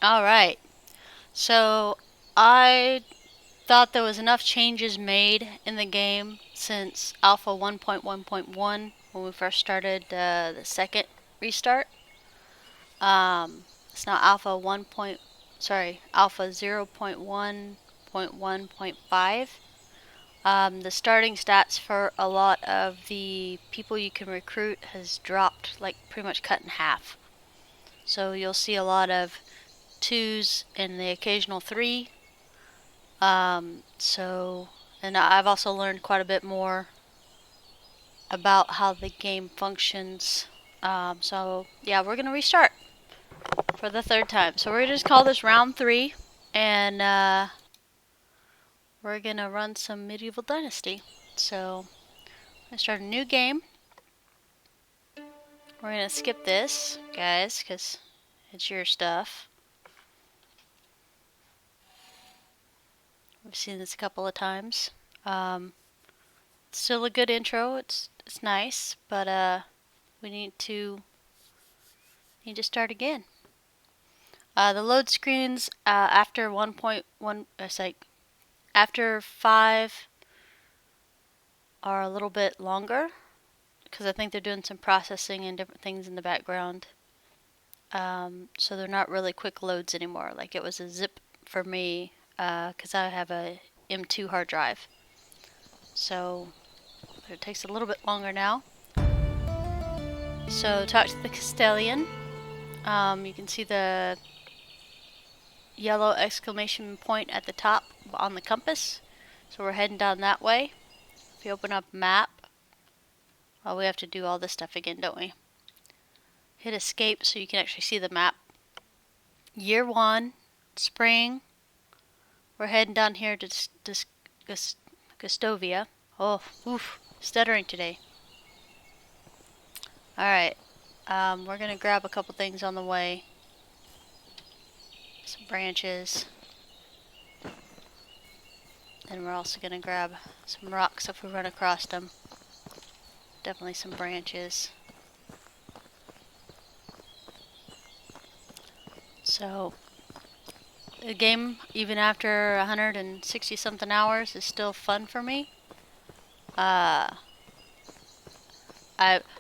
Alright, so I thought there was enough changes made in the game since Alpha 1.1.1 when we first started the second restart. It's now Alpha 1. Sorry, Alpha 0.1.1.5. The starting stats for a lot of the people you can recruit has dropped, like pretty much cut in half. So you'll see a lot of twos and the occasional three. And I've also learned quite a bit more about how the game functions. Yeah, we're gonna restart for the third time. So we're gonna just call this round 3, and we're gonna run some medieval dynasty. So I'm gonna start a new game. We're gonna skip this, guys, because it's your stuff. We've seen this a couple of times. Still a good intro. It's nice, but we need to start again. The load screens after 1.1, it's like after 5 are a little bit longer because I think they're doing some processing and different things in the background. So they're not really quick loads anymore. Like it was a zip for me because I have a M2 hard drive. So it takes a little bit longer now. So talk to the Castellian. You can see the yellow exclamation point at the top on the compass. So we're heading down that way. If you open up map, well, we have to do all this stuff again, don't we? Hit escape so you can actually see the map. Year 1, spring. We're heading down here to Gustovia. Oh, oof, stuttering today. Alright, we're gonna grab a couple things on the way. Some branches. And we're also gonna grab some rocks if we run across them. Definitely some branches. So, the game, even after 160 something hours, is still fun for me. I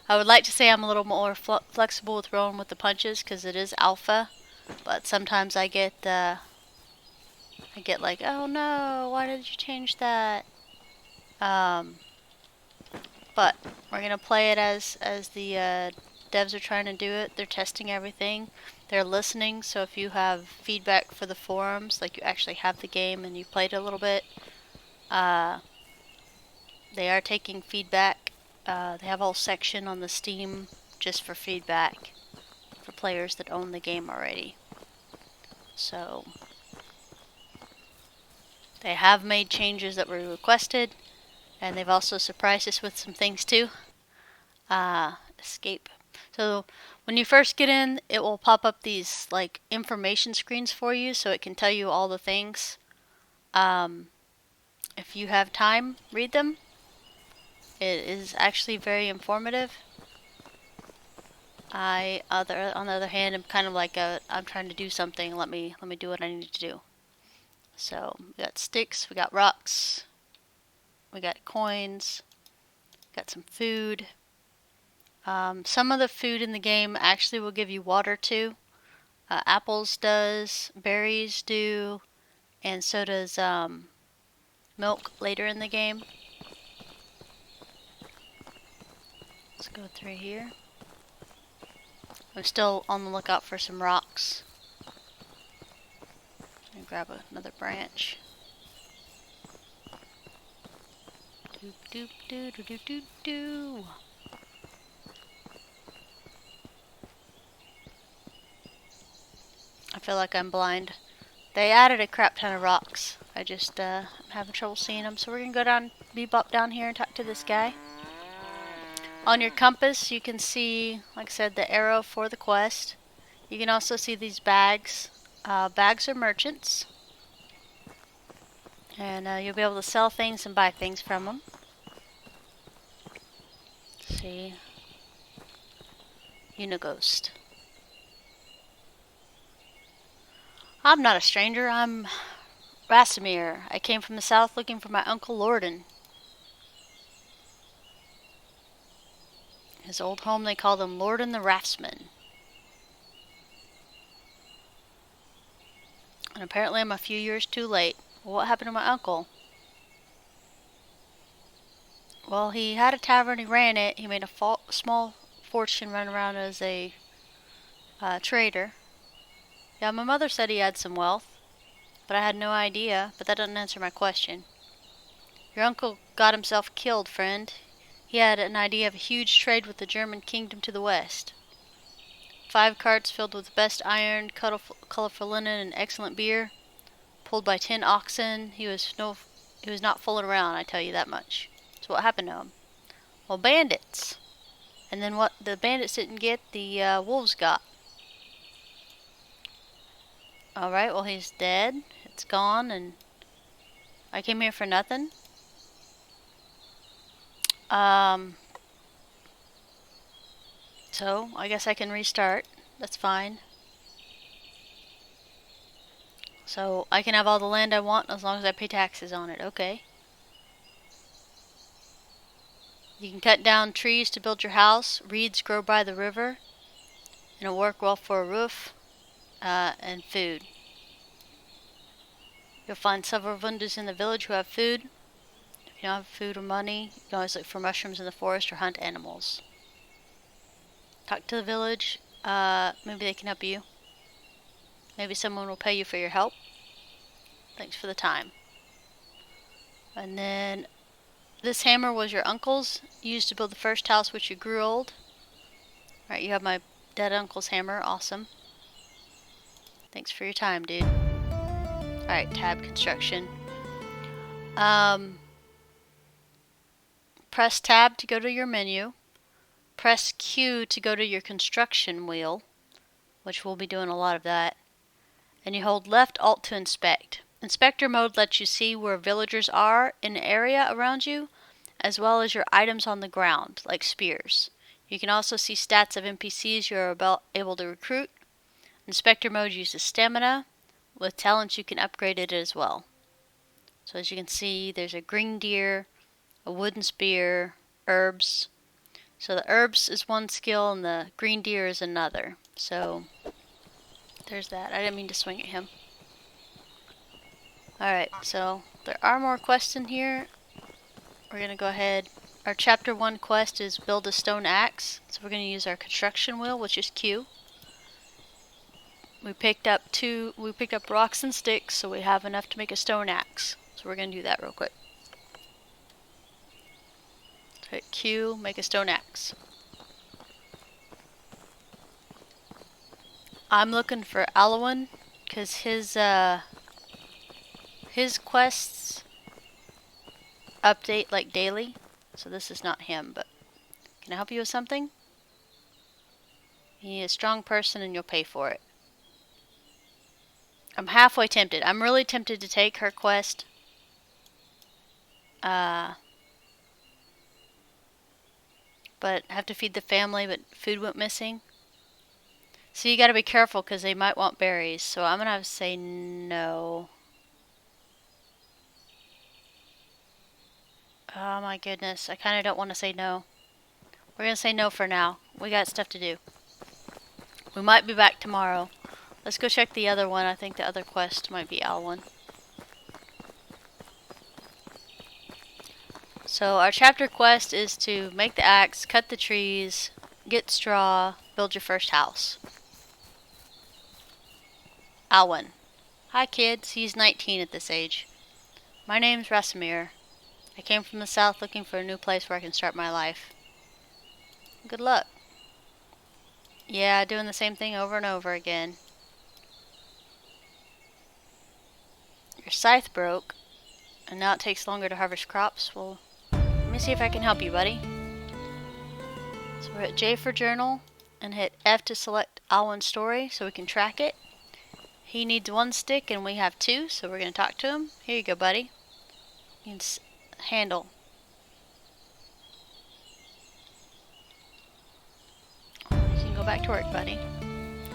would like to say I'm a little more flexible with rolling with the punches because it is alpha, but sometimes I get like, oh no, why did you change that? But we're gonna play it as the devs are trying to do it. They're testing everything. They're listening. So if you have feedback for the forums, like you actually have the game and you played a little bit, uh, they are taking feedback. They have a whole section on the Steam just for feedback for players that own the game already. So they have made changes that were requested, and they've also surprised us with some things too. Escape. So when you first get in, it will pop up these like information screens for you, so it can tell you all the things. If you have time, read them. It is actually very informative. On the other hand, I'm kind of like I'm trying to do something. Let me do what I need to do. So we got sticks, we got rocks, we got coins, got some food. Some of the food in the game actually will give you water too. Apples does, berries do, and so does milk later in the game. Let's go through here. I'm still on the lookout for some rocks. I'm gonna grab another branch. Doop doop doo doo doo doo doo. I feel like I'm blind. They added a crap ton of rocks. I just am having trouble seeing them. So we're gonna go down, bebop down here and talk to this guy. On your compass, you can see, like I said, the arrow for the quest. You can also see these bags. Bags are merchants. And you'll be able to sell things and buy things from them. Let's see. Unighost. I'm not a stranger. I'm Rasimir. I came from the south looking for my Uncle Lorden. His old home, they called him Lorden the Raftsman. And apparently I'm a few years too late. Well, what happened to my uncle? Well, he had a tavern, he ran it. He made a small fortune running around as a trader. Yeah, my mother said he had some wealth, but I had no idea. But that doesn't answer my question. Your uncle got himself killed, friend. He had an idea of a huge trade with the German kingdom to the west. 5 carts filled with the best iron, colorful linen, and excellent beer, pulled by 10 oxen. He was not fooling around, I tell you that much. So what happened to him? Well, bandits. And then what the bandits didn't get, the wolves got. Alright, well, he's dead. It's gone, and I came here for nothing. So, I guess I can restart. That's fine. So, I can have all the land I want as long as I pay taxes on it. Okay. You can cut down trees to build your house. Reeds grow by the river. And it'll work well for a roof and food. You'll find several vendors in the village who have food. If you don't have food or money, you can always look for mushrooms in the forest or hunt animals. Talk to the village. Maybe they can help you. Maybe someone will pay you for your help. Thanks for the time. And then this hammer was your uncle's, used to build the first house which you grew old. Alright, you have my dead uncle's hammer. Awesome. Thanks for your time, dude. Alright, tab construction. Press tab to go to your menu. Press Q to go to your construction wheel, which we'll be doing a lot of that. And you hold left Alt to inspect. Inspector mode lets you see where villagers are in the area around you, as well as your items on the ground, like spears. You can also see stats of NPCs you are able to recruit. Inspector mode uses stamina. With talents you can upgrade it as well. So as you can see, there's a green deer, a wooden spear, herbs. So the herbs is one skill and the green deer is another. So there's that. I didn't mean to swing at him. Alright, so there are more quests in here. We're going to go ahead. Our chapter 1 quest is build a stone axe. So we're going to use our construction wheel, which is Q. We picked up rocks and sticks, so we have enough to make a stone axe. So we're going to do that real quick. So hit Q, make a stone axe. I'm looking for Alwyn, because his quests update like daily. So this is not him, but can I help you with something? You need a strong person and you'll pay for it. I'm halfway tempted. I'm really tempted to take her quest. But I have to feed the family, but food went missing. So you gotta be careful because they might want berries. So I'm gonna have to say no. Oh my goodness. I kinda don't want to say no. We're gonna say no for now. We got stuff to do. We might be back tomorrow. Let's go check the other one. I think the other quest might be Alwyn. So our chapter quest is to make the axe, cut the trees, get straw, build your first house. Alwyn. Hi kids, he's 19 at this age. My name's Rasimir. I came from the south looking for a new place where I can start my life. Good luck. Yeah, doing the same thing over and over again. Your scythe broke, and now it takes longer to harvest crops. Well, let me see if I can help you, buddy. So we're at J for journal, and hit F to select Alwyn's story so we can track it. He needs 1 stick, and we have 2, so we're going to talk to him. Here you go, buddy. You can handle. You can go back to work, buddy.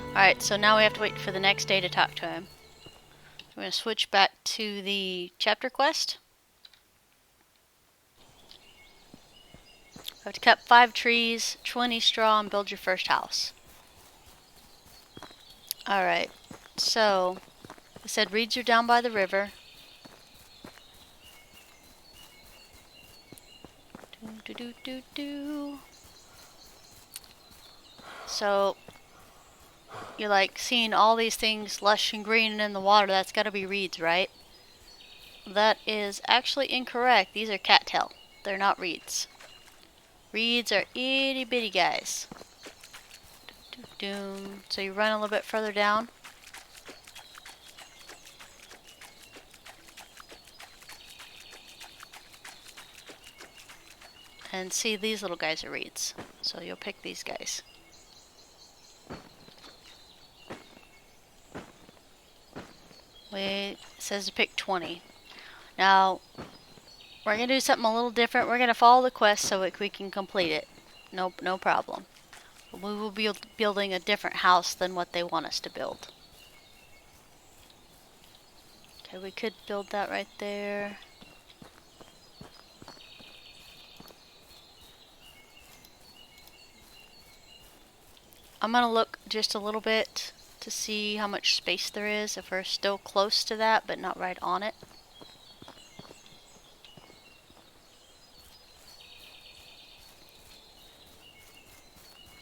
Alright, so now we have to wait for the next day to talk to him. I'm going to switch back to the chapter quest. You have to cut 5 trees, 20 straw, and build your first house. Alright, so I said reeds are down by the river. So you're like seeing all these things lush and green in the water. That's got to be reeds, right? That is actually incorrect. These are cattail. They're not reeds. Reeds are itty bitty guys. So you run a little bit further down. And see, these little guys are reeds. So you'll pick these guys. It says to pick 20. Now, we're going to do something a little different. We're going to follow the quest so we can complete it. No problem. We will be building a different house than what they want us to build. Okay, we could build that right there. I'm going to look just a little bit to see how much space there is, if we're still close to that, but not right on it.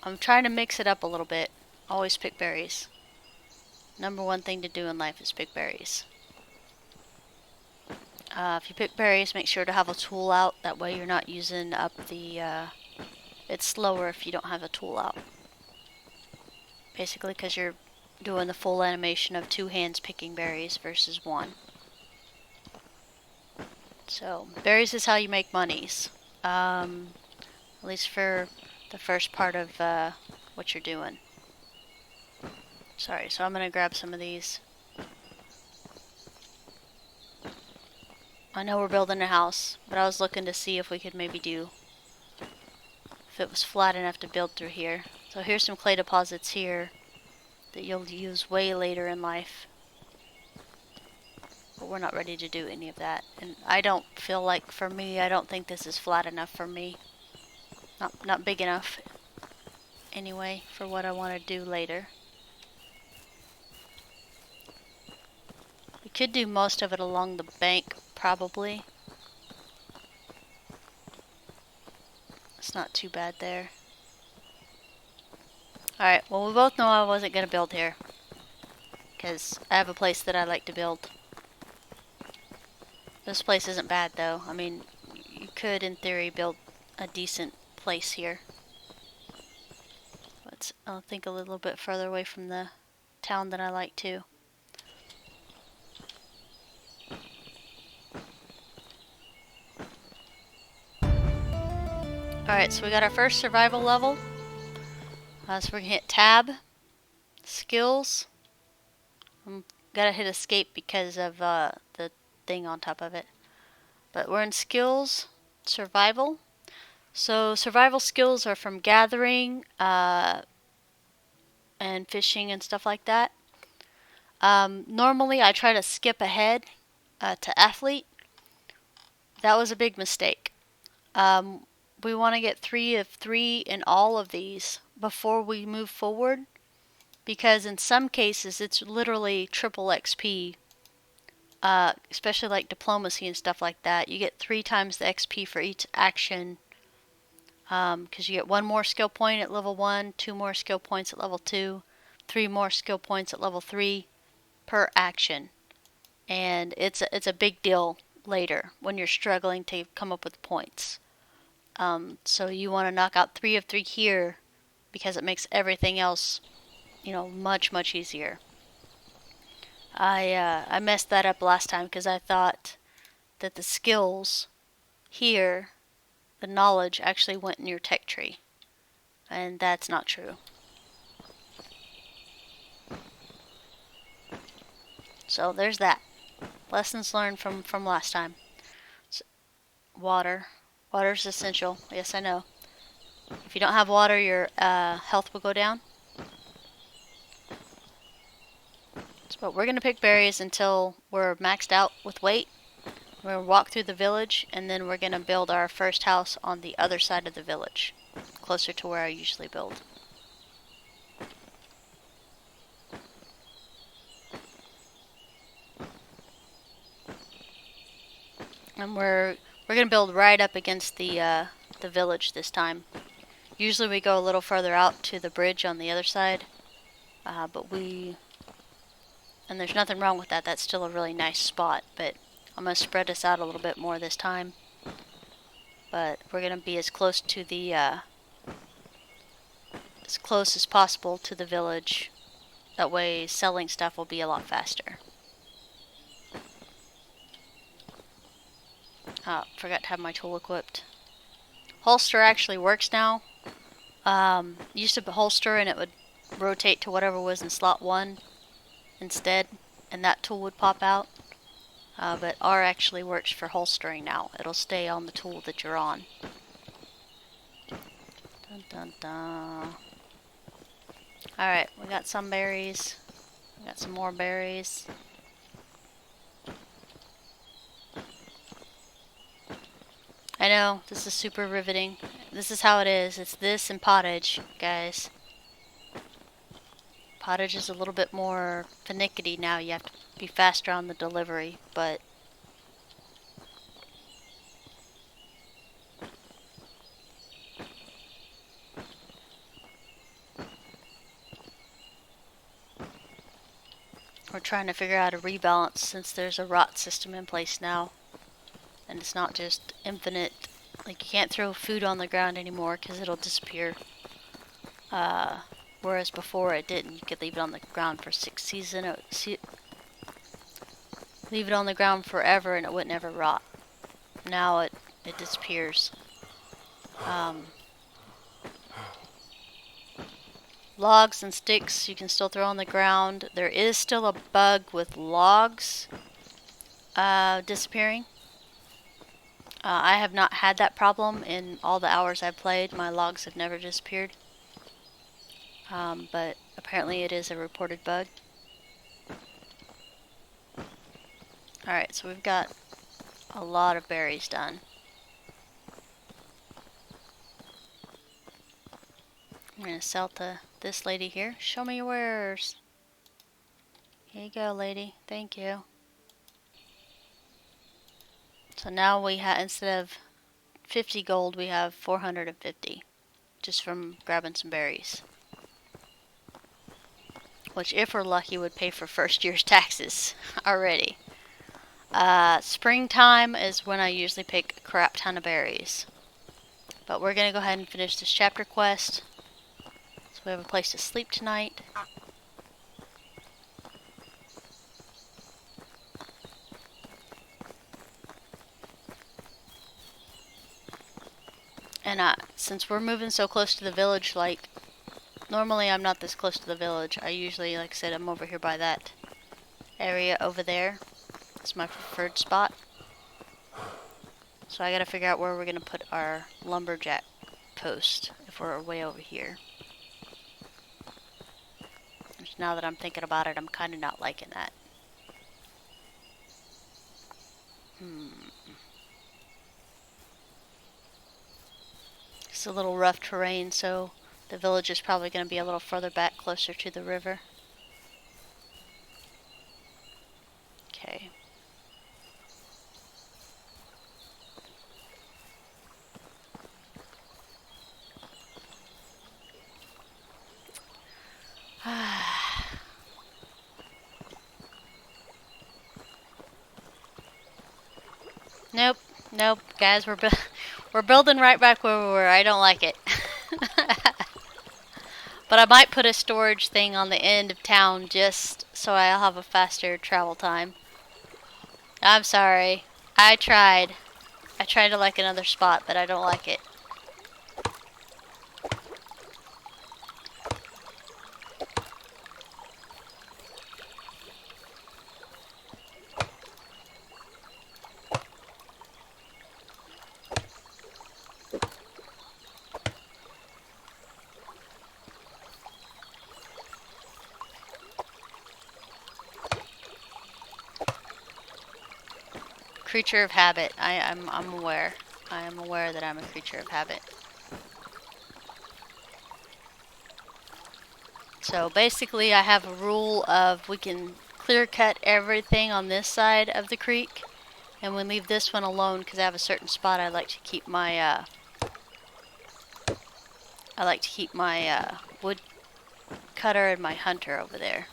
I'm trying to mix it up a little bit. Always pick berries. Number one thing to do in life is pick berries. If you pick berries, make sure to have a tool out. That way you're not using up the... it's slower if you don't have a tool out. Basically because you're doing the full animation of 2 hands picking berries versus 1. So, berries is how you make monies. At least for the first part of what you're doing. Sorry, so I'm going to grab some of these. I know we're building a house, but I was looking to see if we could maybe do... if it was flat enough to build through here. So here's some clay deposits here that you'll use way later in life. But we're not ready to do any of that. And I don't feel like, for me, I don't think this is flat enough for me. Not big enough, anyway, for what I want to do later. We could do most of it along the bank, probably. It's not too bad there. Alright, well we both know I wasn't going to build here. Because I have a place that I like to build. This place isn't bad though. I mean, you could in theory build a decent place here. But I'll think a little bit further away from the town than I like to. Alright, so we got our first survival level. So we're going to hit tab, skills. I'm gotta hit escape because of the thing on top of it. But we're in skills, survival. So survival skills are from gathering and fishing and stuff like that. Normally I try to skip ahead to athlete. That was a big mistake. We want to get 3 of 3 in all of these before we move forward, because in some cases it's literally triple XP, especially like diplomacy and stuff like that. You get 3 times the XP for each action, because you get 1 more skill point at level 1, 2 more skill points at level 2, 3 more skill points at level 3 per action. And it's a big deal later when you're struggling to come up with points. So you want to knock out 3 of 3 here, because it makes everything else, you know, much easier. I messed that up last time because I thought that the skills here, the knowledge, actually went in your tech tree, and that's not true. So there's that. Lessons learned from last time. So, water. Water's essential. Yes, I know. If you don't have water, your health will go down. Let's But we're going to pick berries until we're maxed out with weight. We're going to walk through the village, and then we're going to build our first house on the other side of the village, closer to where I usually build. And we're going to build right up against the village this time. Usually we go a little further out to the bridge on the other side, and there's nothing wrong with that. That's still a really nice spot, but I'm going to spread us out a little bit more this time. But we're going to be as close to the as close as possible to the village. That way selling stuff will be a lot faster. Forgot to have my tool equipped. Holster actually works now. Used to holster and it would rotate to whatever was in slot 1 instead, and that tool would pop out. But R actually works for holstering now. It'll stay on the tool that you're on. Dun dun dun. Alright, we got some berries. We got some more berries. I know, this is super riveting. This is how it is. It's this and pottage, guys. Pottage is a little bit more finicky now. You have to be faster on the delivery, but we're trying to figure out a rebalance since there's a rot system in place now. And it's not just infinite. Like, you can't throw food on the ground anymore because it'll disappear. Whereas before it didn't. You could leave it on the ground for 6 seasons. Leave it on the ground forever and it would never rot. Now it disappears. Logs and sticks you can still throw on the ground. There is still a bug with logs disappearing. I have not had that problem in all the hours I've played. My logs have never disappeared. But apparently it is a reported bug. Alright, so we've got a lot of berries done. I'm going to sell to this lady here. Show me your wares. Here you go, lady. Thank you. So now we have, instead of 50 gold, we have 450. Just from grabbing some berries. Which, if we're lucky, would pay for first year's taxes already. Springtime is when I usually pick a crap ton of berries. But we're going to go ahead and finish this chapter quest. So we have a place to sleep tonight. And since we're moving so close to the village, like, normally I'm not this close to the village. I usually, like I said, I'm over here by that area over there. It's my preferred spot. So I gotta figure out where we're gonna put our lumberjack post if we're way over here. Which, now that I'm thinking about it, I'm kind of not liking that. It's a little rough terrain, so the village is probably going to be a little further back, closer to the river. Okay. Nope, nope, guys, we're building right back where we were. I don't like it. But I might put a storage thing on the end of town just so I'll have a faster travel time. I'm sorry. I tried. I tried to like another spot, but I don't like it. creature of habit. I'm aware. I am aware that I'm a creature of habit. So basically I have a rule of we can clear cut everything on this side of the creek, and we leave this one alone because I have a certain spot I like to keep my wood cutter and my hunter over there.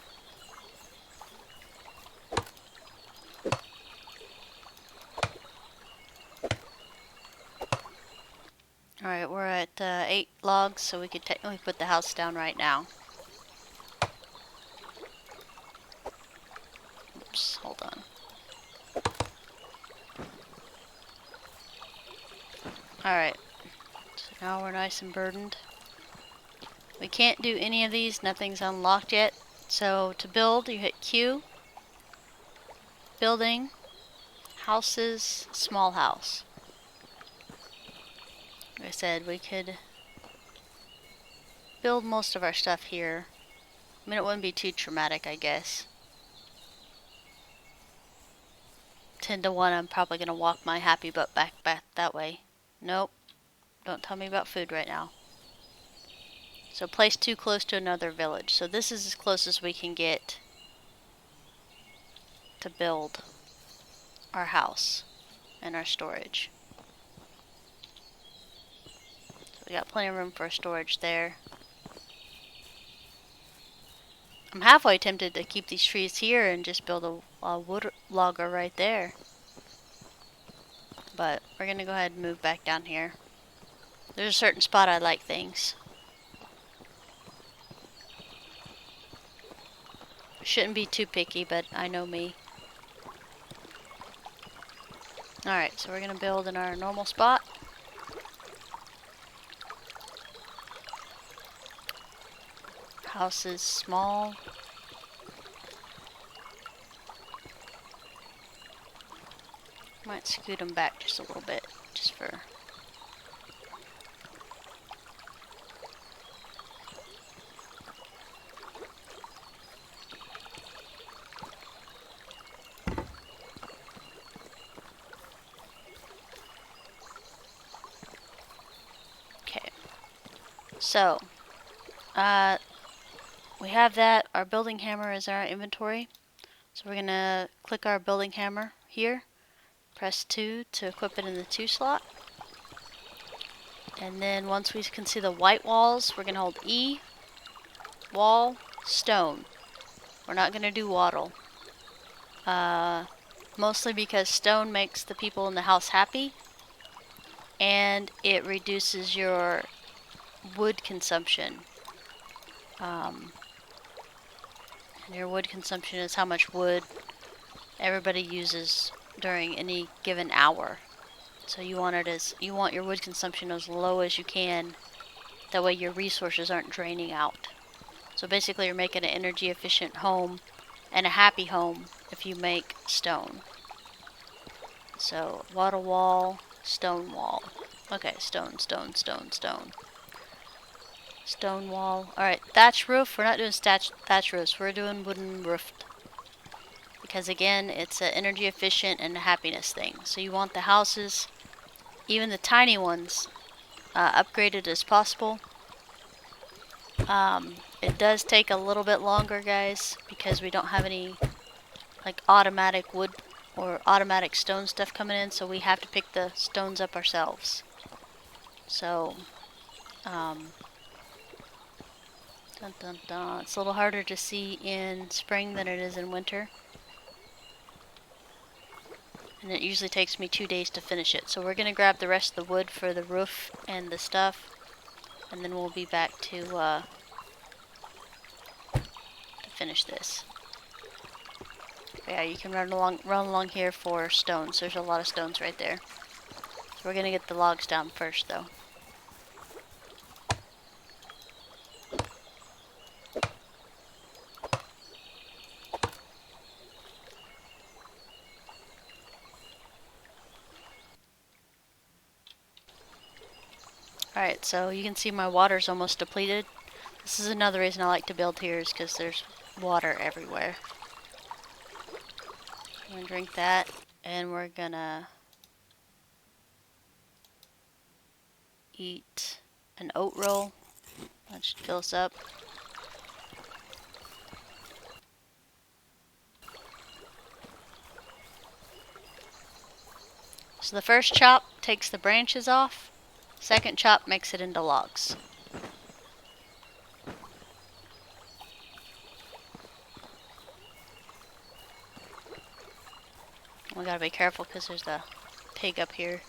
Alright, we're at 8 logs, so we could technically put the house down right now. Oops, hold on. Alright, so now we're nice and burdened. We can't do any of these, nothing's unlocked yet. So to build, you hit Q, building, houses, small house. Like I said, we could build most of our stuff here. I mean, it wouldn't be too traumatic, I guess. 10 to 1, I'm probably going to walk my happy butt back that way. Nope. Don't tell me about food right now. So place too close to another village. So this is as close as we can get to build our house and our storage. So we got plenty of room for storage there. I'm halfway tempted to keep these trees here and just build a wood logger right there. But we're going to go ahead and move back down here. There's a certain spot I like things. Shouldn't be too picky, but I know me. Alright, so we're going to build in our normal spot. House is small. Might scoot them back just a little bit, just for... Okay. So, we have that. Our building hammer is in our inventory. So we're going to click our building hammer here. Press 2 to equip it in the 2 slot. And then once we can see the white walls, we're going to hold E, wall, stone. We're not going to do wattle. Mostly because stone makes the people in the house happy. And it reduces your wood consumption. And your wood consumption is how much wood everybody uses during any given hour. So you want your wood consumption as low as you can. That way your resources aren't draining out. So basically you're making an energy efficient home and a happy home if you make stone. So wattle wall, stone wall. Okay, stone. Stone wall. Alright, thatch roof. We're not doing thatch roofs. We're doing wooden roofed. Because again, it's an energy efficient and a happiness thing. So you want the houses, even the tiny ones, upgraded as possible. It does take a little bit longer, guys, because we don't have any like automatic wood or automatic stone stuff coming in, so we have to pick the stones up ourselves. So, it's a little harder to see in spring than it is in winter. And it usually takes me 2 days to finish it. So we're going to grab the rest of the wood for the roof and the stuff. And then we'll be back to finish this. But yeah, you can run along here for stones. There's a lot of stones right there. So we're going to get the logs down first, though. Alright, so you can see my water's almost depleted. This is another reason I like to build here, is because there's water everywhere. I'm gonna drink that, and we're gonna eat an oat roll. That should fill us up. So the first chop takes the branches off. Second chop makes it into logs. We gotta be careful because there's a pig up here.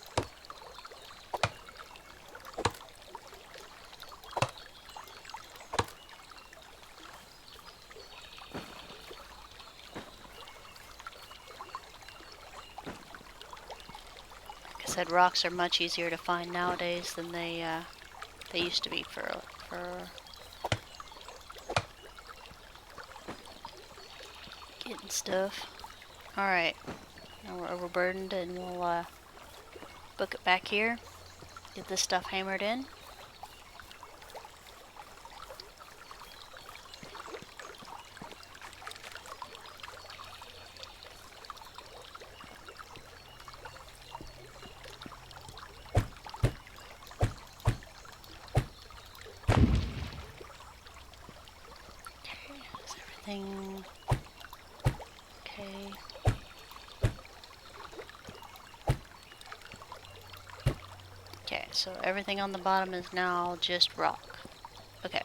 Like I said, rocks are much easier to find nowadays than they used to be for getting stuff. Alright, now we're overburdened and we'll book it back here. Get this stuff hammered in. Is everything okay? Okay, so everything on the bottom is now just rock. Okay.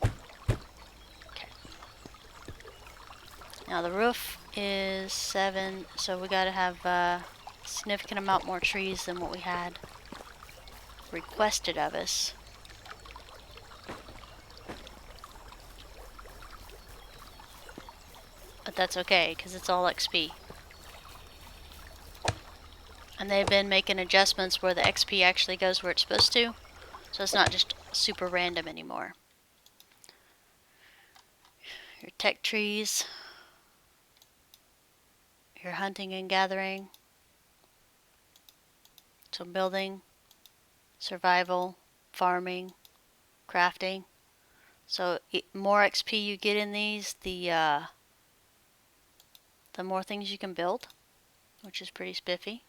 Okay. Now the roof is 7, so we gotta have a significant amount more trees than what we had requested of us. But that's okay, because it's all XP. And they've been making adjustments where the XP actually goes where it's supposed to. So it's not just super random anymore. Your tech trees. Your hunting and gathering. So building, survival, farming, crafting. So more XP you get in these, the more things you can build, which is pretty spiffy.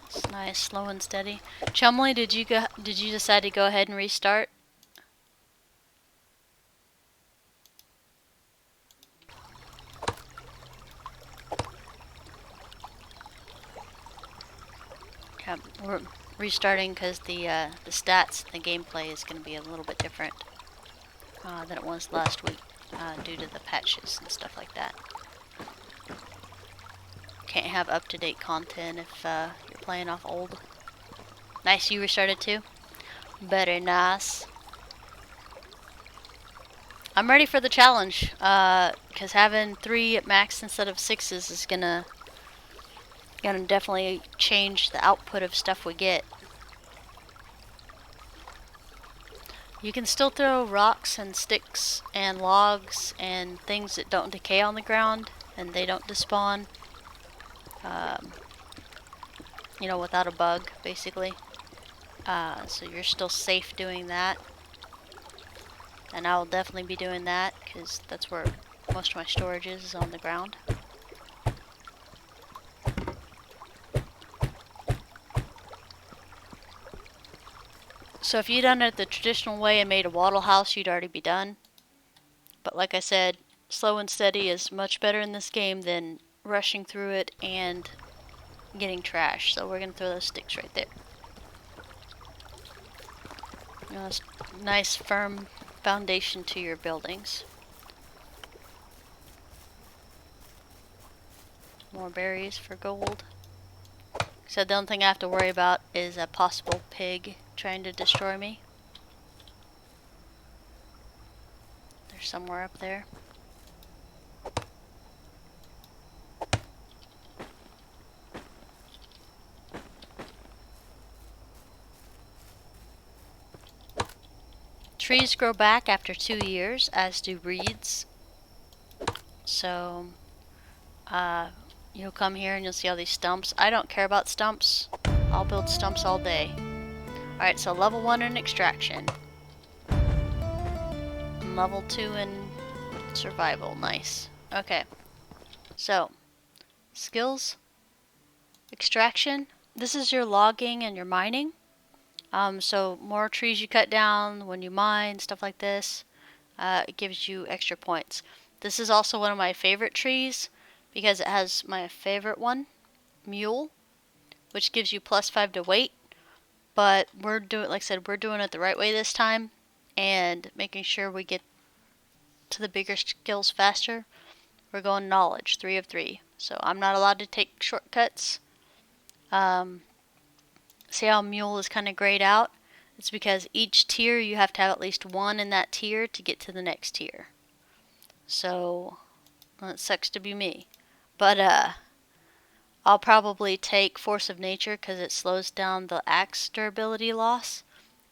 It's nice, slow and steady. Chumley, did you decide to go ahead and restart? Yeah, we're restarting because the stats, the gameplay is going to be a little bit different than it was last week due to the patches and stuff like that. Can't have up-to-date content if you're playing off old. Nice, you restarted too? Very nice. I'm ready for the challenge, because having 3 at max instead of 6s is gonna definitely change the output of stuff we get. You can still throw rocks and sticks and logs and things that don't decay on the ground, and they don't despawn. You know, without a bug, basically. So you're still safe doing that. And I will definitely be doing that, because that's where most of my storage is on the ground. So if you'd done it the traditional way and made a wattle house, you'd already be done. But like I said, slow and steady is much better in this game than rushing through it and getting trash. So we're going to throw those sticks right there. You know, it's nice firm foundation to your buildings. More berries for gold. So the only thing I have to worry about is a possible pig trying to destroy me. They're somewhere up there. Trees grow back after 2 years, as do reeds. So, you'll come here and you'll see all these stumps. I don't care about stumps. I'll build stumps all day. Alright, so level 1 in extraction. And level 2 in survival. Nice. Okay. So, skills. Extraction. This is your logging and your mining. So more trees you cut down when you mine, stuff like this, it gives you extra points. This is also one of my favorite trees because it has my favorite one, Mule, which gives you +5 to weight. But we're doing, like I said, we're doing it the right way this time and making sure we get to the bigger skills faster. We're going knowledge, 3 of 3. So I'm not allowed to take shortcuts. See how Mule is kind of grayed out? It's because each tier you have to have at least 1 in that tier to get to the next tier. So, well, it sucks to be me. But I'll probably take Force of Nature because it slows down the axe durability loss.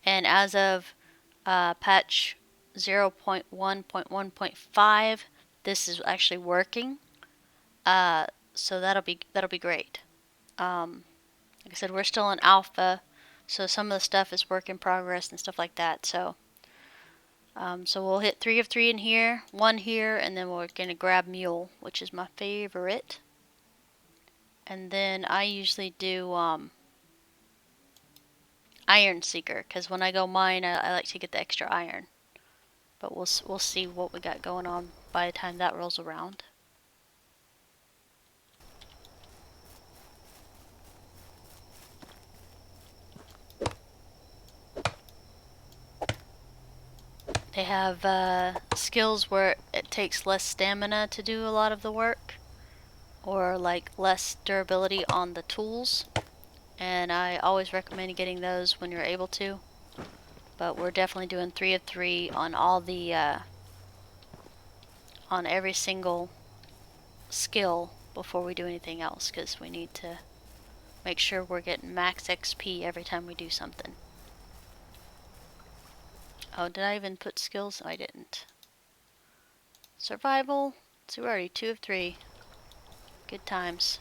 And as of patch 0.1.1.5, this is actually working. So that'll be great. Like I said, we're still in alpha, so some of the stuff is work in progress and stuff like that. So, so we'll hit 3 of 3 in here, 1 here, and then we're gonna grab Mule, which is my favorite. And then I usually do Iron Seeker, because when I go mine, I like to get the extra iron. But we'll see what we got going on by the time that rolls around. They have skills where it takes less stamina to do a lot of the work, or like less durability on the tools, and I always recommend getting those when you're able to. But we're definitely doing 3 of 3 on all the on every single skill before we do anything else, because we need to make sure we're getting max XP every time we do something. Oh, did I even put skills? I didn't. Survival. So we're already 2 of 3. Good times.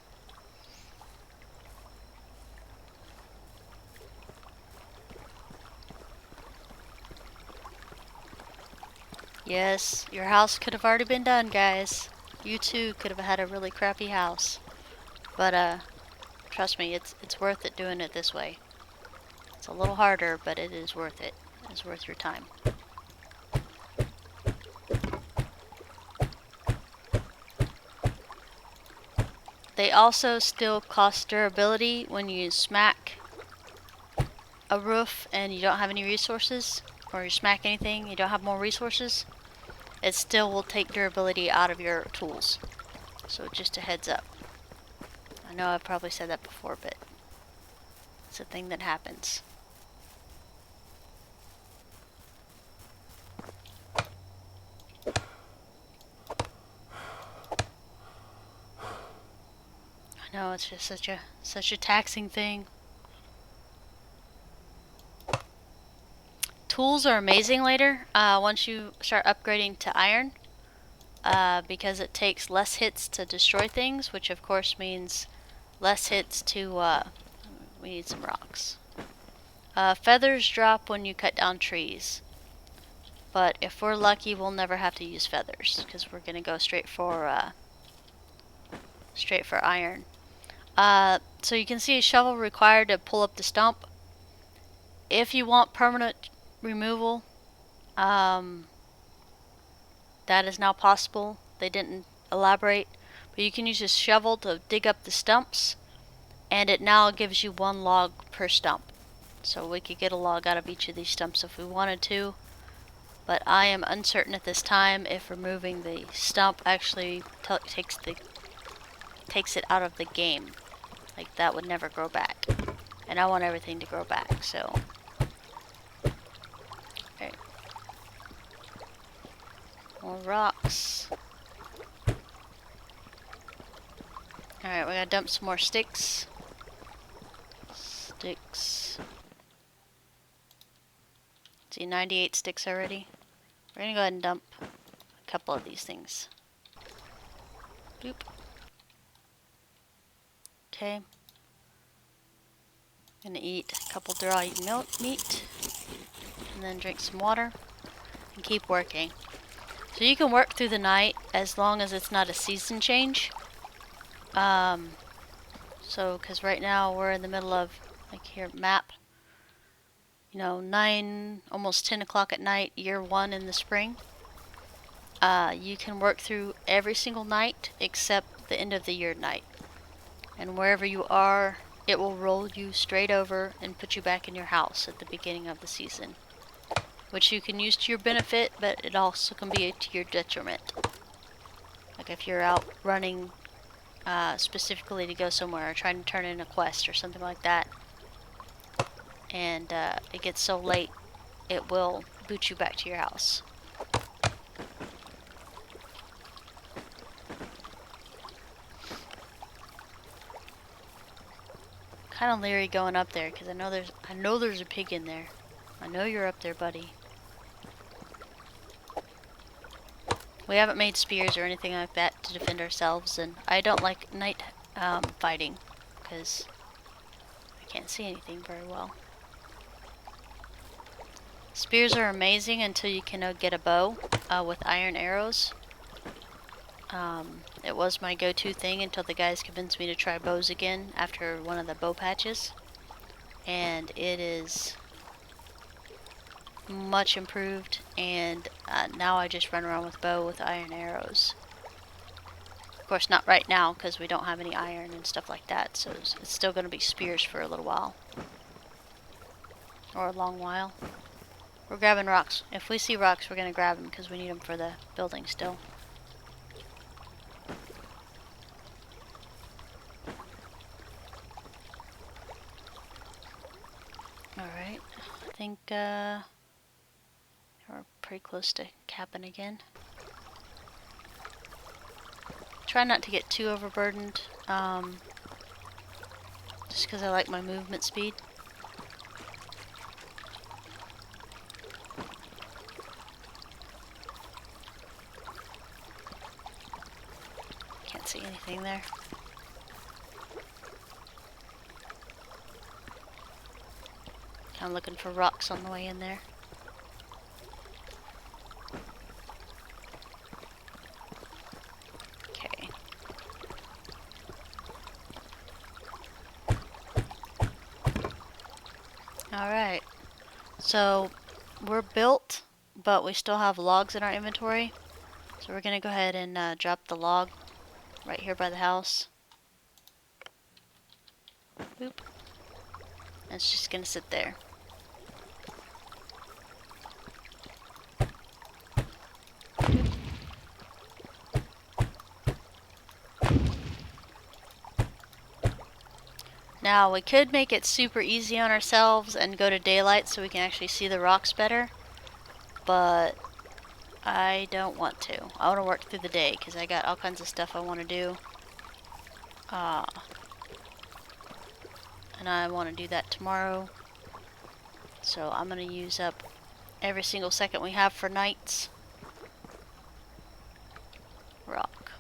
Yes, your house could have already been done, guys. You too could have had a really crappy house. But trust me, it's worth it doing it this way. It's a little harder, but it is worth it. It's worth your time. They also still cost durability when you smack a roof and you don't have any resources, or you smack anything, you don't have more resources. It still will take durability out of your tools. So just a heads up. I know I've probably said that before, but it's a thing that happens. I know, it's just such a taxing thing. Tools are amazing later, once you start upgrading to iron, because it takes less hits to destroy things, which of course means less hits to, we need some rocks. Feathers drop when you cut down trees, but if we're lucky, we'll never have to use feathers, because we're gonna go straight for iron. So you can see a shovel required to pull up the stump. If you want permanent removal, that is now possible. They didn't elaborate, but you can use a shovel to dig up the stumps, and it now gives you 1 log per stump. So we could get a log out of each of these stumps if we wanted to, but I am uncertain at this time if removing the stump actually takes it out of the game. Like, that would never grow back, and I want everything to grow back, so. Alright. More rocks. Alright, we gotta dump some more sticks. See, 98 sticks already. We're gonna go ahead and dump a couple of these things. Boop. Okay. Gonna eat a couple dried meat, and then drink some water, and keep working. So you can work through the night as long as it's not a season change. Because right now we're in the middle of, like here, map, 9, almost 10 o'clock at night, year 1 in the spring. You can work through every single night except the end of the year night. And wherever you are, it will roll you straight over and put you back in your house at the beginning of the season. Which you can use to your benefit, but it also can be to your detriment. Like if you're out running specifically to go somewhere or trying to turn in a quest or something like that, and it gets so late, it will boot you back to your house. Kind of leery going up there because I know there's a pig in there. I know you're up there, buddy. We haven't made spears or anything like that to defend ourselves, and I don't like night fighting because I can't see anything very well. Spears are amazing until you can get a bow with iron arrows. It was my go-to thing until the guys convinced me to try bows again after one of the bow patches. And it is much improved, and now I just run around with bow with iron arrows. Of course, not right now because we don't have any iron and stuff like that, so it's still going to be spears for a little while. Or a long while. We're grabbing rocks. If we see rocks, we're going to grab them because we need them for the building still. Alright, I think we're pretty close to capping again. Try not to get too overburdened, just because I like my movement speed. Can't see anything there. I'm looking for rocks on the way in there. Okay. Alright. So, we're built, but we still have logs in our inventory. So we're going to go ahead and drop the log right here by the house. Boop. And it's just going to sit there. Now, we could make it super easy on ourselves and go to daylight so we can actually see the rocks better, but I don't want to. I want to work through the day because I got all kinds of stuff I want to do. And I want to do that tomorrow. So I'm going to use up every single second we have for nights. Rock.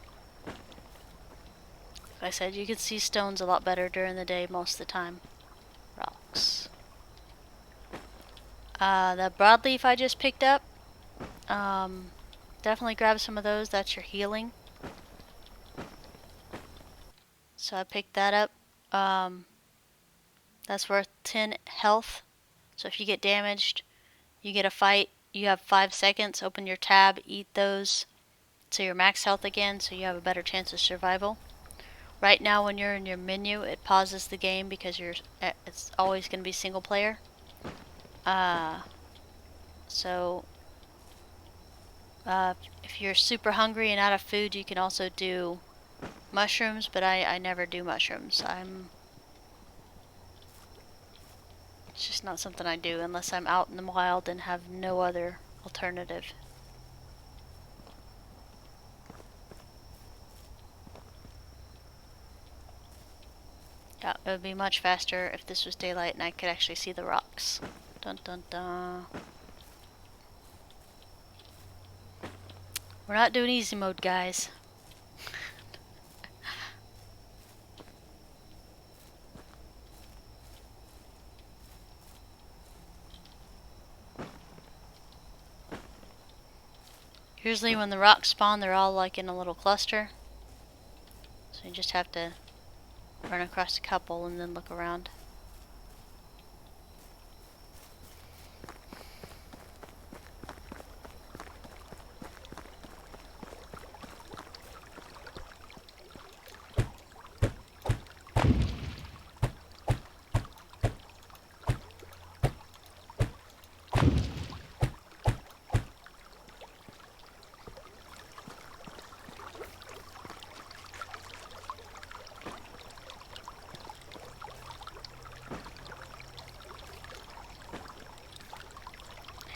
Like I said, you can see stones a lot better during the day most of the time. Rocks. The broadleaf I just picked up. Definitely grab some of those. That's your healing. So I picked that up. That's worth 10 health. So if you get damaged, you get a fight. You have 5 seconds. Open your tab, eat those to your max health again, so you have a better chance of survival. Right now, when you're in your menu, it pauses the game because it's always going to be single player. If you're super hungry and out of food, you can also do mushrooms, but I never do mushrooms. It's just not something I do unless I'm out in the wild and have no other alternative. Yeah, it would be much faster if this was daylight and I could actually see the rocks. Dun dun dun. We're not doing easy mode, guys. Usually when the rocks spawn, they're all like in a little cluster. So you just have to run across a couple and then look around.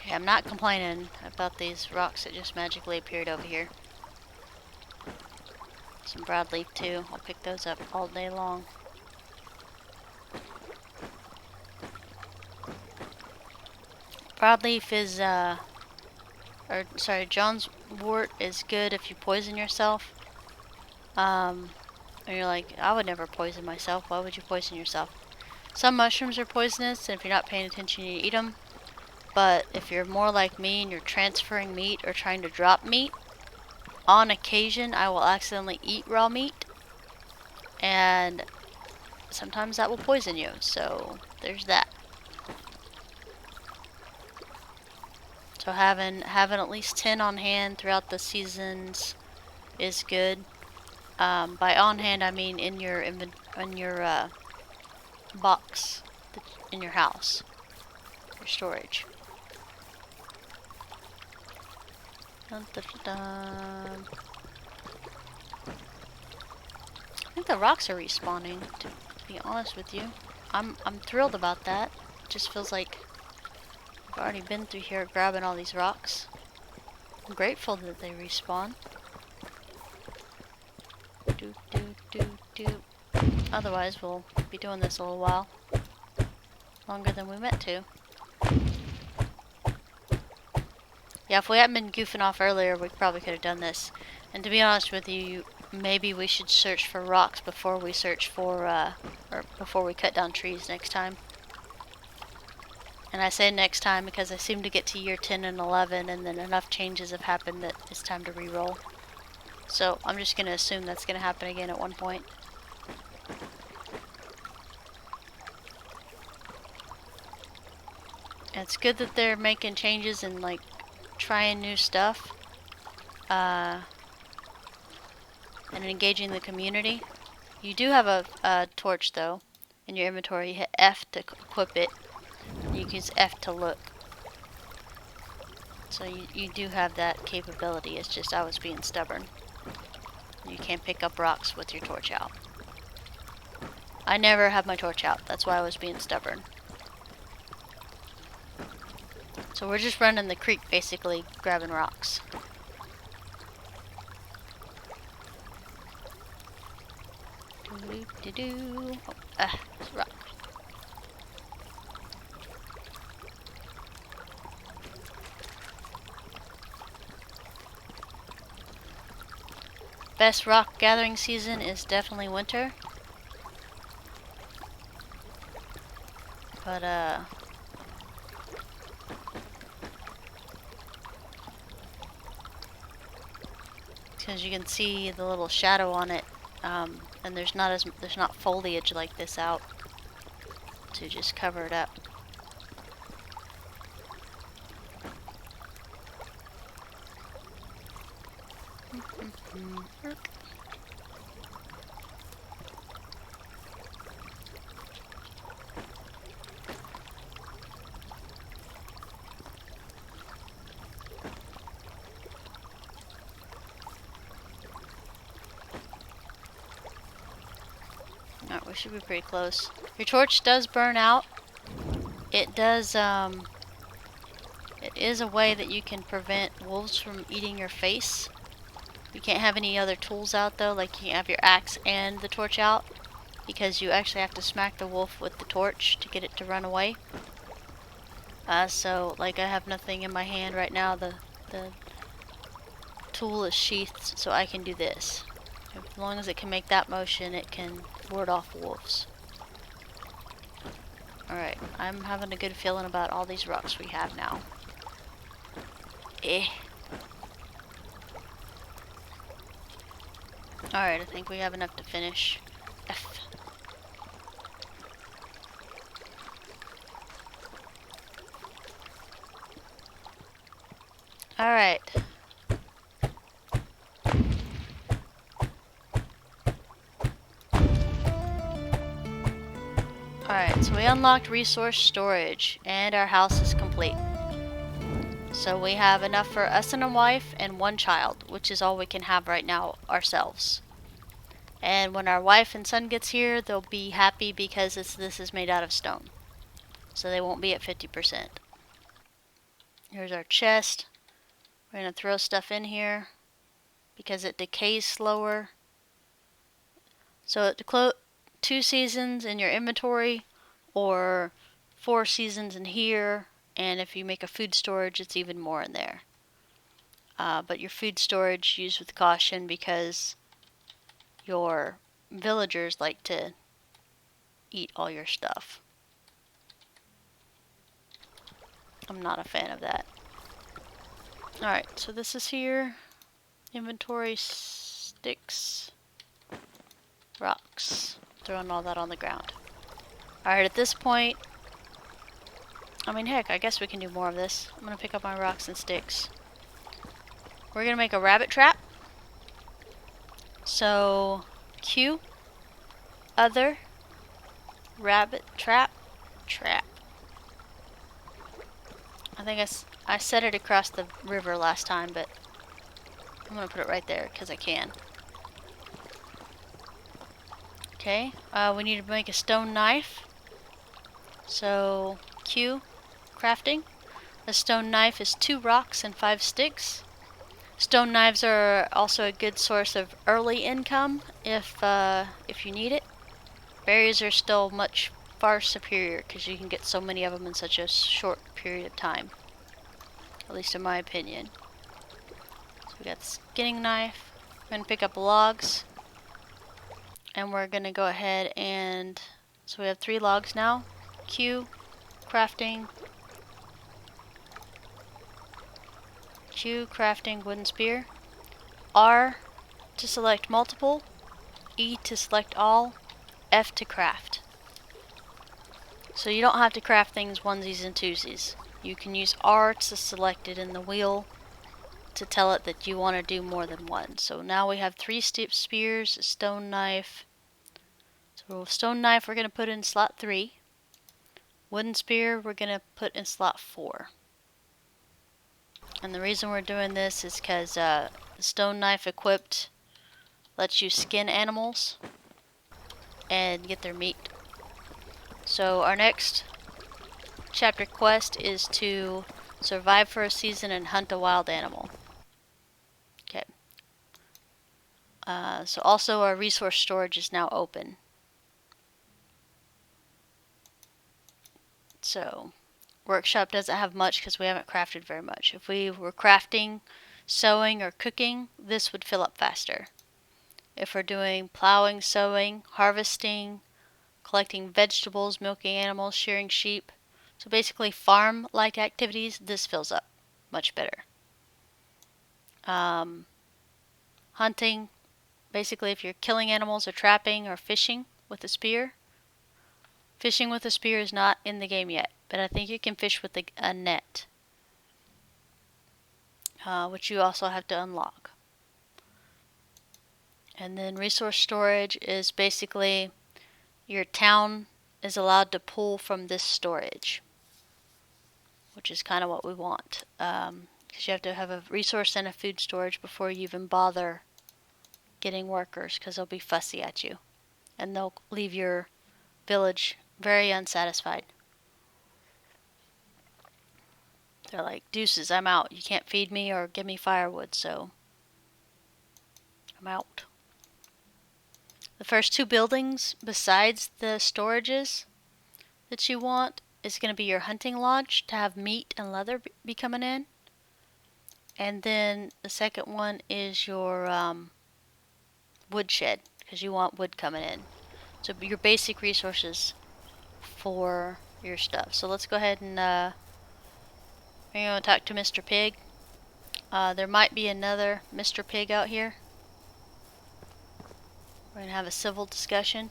Yeah, I'm not complaining about these rocks that just magically appeared over here. Some broadleaf too. I'll pick those up all day long. Broadleaf is, John's wort is good if you poison yourself. And you're like, I would never poison myself. Why would you poison yourself? Some mushrooms are poisonous, and if you're not paying attention, you eat them. But if you're more like me and you're transferring meat or trying to drop meat, on occasion I will accidentally eat raw meat, and sometimes that will poison you, so there's that. So having at least 10 on hand throughout the seasons is good. By on hand I mean in your box in your house, your storage. Dun, dun, dun, dun. I think the rocks are respawning, to be honest with you. I'm thrilled about that. It just feels like I've already been through here grabbing all these rocks. I'm grateful that they respawn. Do, do, do, do. Otherwise, we'll be doing this a little while. Longer than we meant to. Yeah, if we hadn't been goofing off earlier, we probably could have done this. And to be honest with you, maybe we should search for rocks before we search for, or before we cut down trees next time. And I say next time because I seem to get to year 10 and 11 and then enough changes have happened that it's time to re-roll. So I'm just going to assume that's going to happen again at one point. And it's good that they're making changes and like trying new stuff. And engaging the community. You do have a torch though in your inventory. You hit F to equip it. You can use F to look. So you do have that capability. It's just I was being stubborn. You can't pick up rocks with your torch out. I never have my torch out. That's why I was being stubborn. So we're just running the creek basically, grabbing rocks. Do-do-do-do. Oh, it's a rock. Best rock gathering season is definitely winter. But, because you can see the little shadow on it, and there's not foliage like this out to just cover it up. Alright, we should be pretty close. Your torch does burn out. It does, it is a way that you can prevent wolves from eating your face. You can't have any other tools out though, like you can't have your axe and the torch out, because you actually have to smack the wolf with the torch to get it to run away. So, like, I have nothing in my hand right now. The tool is sheathed, so I can do this. As long as it can make that motion, it can ward off wolves. Alright, I'm having a good feeling about all these rocks we have now. Alright, I think we have enough to finish. F. Alright. Alright, so we unlocked resource storage, and our house is complete. So we have enough for us and a wife and one child, which is all we can have right now ourselves. And when our wife and son gets here, they'll be happy because this is made out of stone. So they won't be at 50%. Here's our chest. We're going to throw stuff in here because it decays slower. So 2 seasons in your inventory or 4 seasons in here, and if you make a food storage, it's even more in there. But your food storage used with caution because your villagers like to eat all your stuff. I'm not a fan of that. Alright, so this is here. Inventory, sticks, rocks. Throwing all that on the ground. Alright, at this point, I mean, heck, I guess we can do more of this. I'm gonna pick up my rocks and sticks. We're gonna make a rabbit trap. So, Q, other, rabbit trap, trap. I think I set it across the river last time, but I'm gonna put it right there because I can. Okay, we need to make a stone knife. So, Q, crafting. A stone knife is 2 rocks and 5 sticks. Stone knives are also a good source of early income if you need it. Berries are still far superior because you can get so many of them in such a short period of time. At least in my opinion. So we got the skinning knife. We're going to pick up logs. And we're going to go ahead and... So we have 3 logs now. Q, crafting. Q, crafting wooden spear. R to select multiple. E to select all. F to craft. So you don't have to craft things onesies and twosies. You can use R to select it in the wheel to tell it that you want to do more than one. So now we have 3 spears, a stone knife. So stone knife we're going to put in slot 3. Wooden spear we're going to put in slot 4. And the reason we're doing this is because the stone knife equipped lets you skin animals and get their meat. So our next chapter quest is to survive for a season and hunt a wild animal. Okay. So also our resource storage is now open. So workshop doesn't have much because we haven't crafted very much. If we were crafting, sewing, or cooking, this would fill up faster. If we're doing plowing, sowing, harvesting, collecting vegetables, milking animals, shearing sheep, so basically farm-like activities, this fills up much better. Hunting, basically if you're killing animals or trapping or fishing with a spear. Fishing with a spear is not in the game yet, but I think you can fish with a net, which you also have to unlock. And then resource storage is basically your town is allowed to pull from this storage, which is kind of what we want. Because you have to have a resource and a food storage before you even bother getting workers, because they'll be fussy at you. And they'll leave your village very unsatisfied. They're like, deuces, I'm out. You can't feed me or give me firewood, so I'm out. The first 2 buildings, besides the storages that you want, is going to be your hunting lodge to have meat and leather be coming in. And then the second one is your woodshed, because you want wood coming in. So your basic resources for your stuff. So let's go ahead and we're going to talk to Mr. Pig. There might be another Mr. Pig out here. We're gonna have a civil discussion.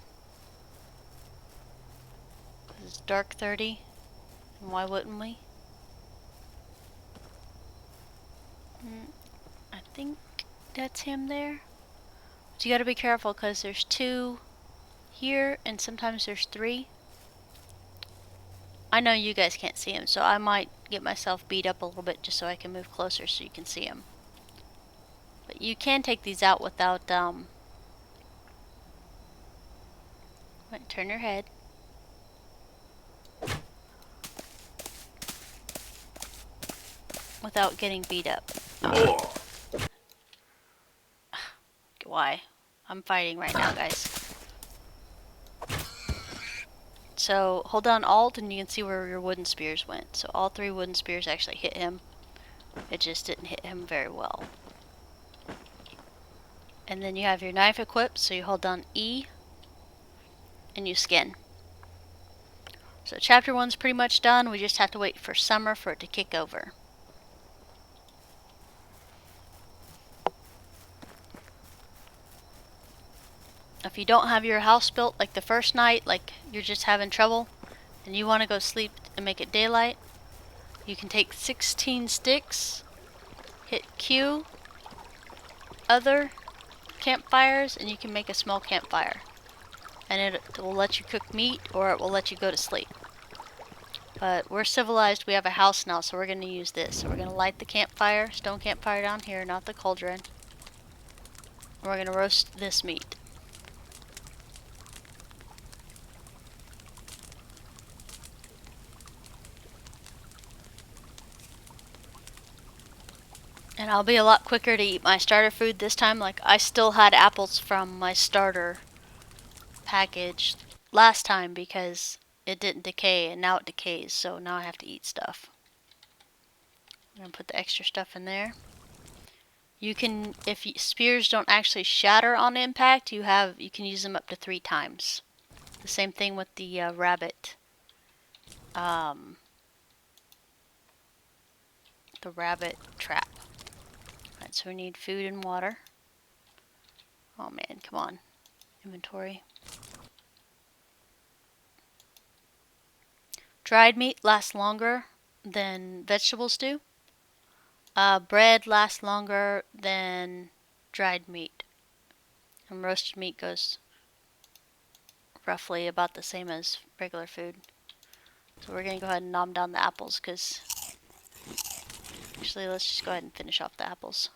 It's dark 30, and why wouldn't we? I think that's him there. But you gotta be careful because there's 2 here and sometimes there's 3. I know you guys can't see him, so I might get myself beat up a little bit just so I can move closer so you can see him. But you can take these out without, turn your head. Without getting beat up. Why? I'm fighting right now, guys. So hold down Alt and you can see where your wooden spears went. So all 3 wooden spears actually hit him. It just didn't hit him very well. And then you have your knife equipped, so you hold down E and you skin. So chapter 1's pretty much done. We just have to wait for summer for it to kick over. If you don't have your house built like the first night, like you're just having trouble, and you want to go sleep and make it daylight, you can take 16 sticks, hit Q, other campfires, and you can make a small campfire. And it will let you cook meat or it will let you go to sleep. But we're civilized, we have a house now, so we're going to use this. So we're going to light the campfire, stone campfire down here, not the cauldron. And we're going to roast this meat. And I'll be a lot quicker to eat my starter food this time. Like, I still had apples from my starter package last time because it didn't decay, and now it decays, so now I have to eat stuff. I'm going to put the extra stuff in there. You can, if spears don't actually shatter on impact, you can use them up to 3 times. The same thing with the rabbit. The rabbit trap. Alright, so we need food and water. Oh man, come on. Inventory. Dried meat lasts longer than vegetables do. Bread lasts longer than dried meat. And roasted meat goes roughly about the same as regular food. So we're going to go ahead and nom down the apples because... Actually, let's just go ahead and finish off the apples.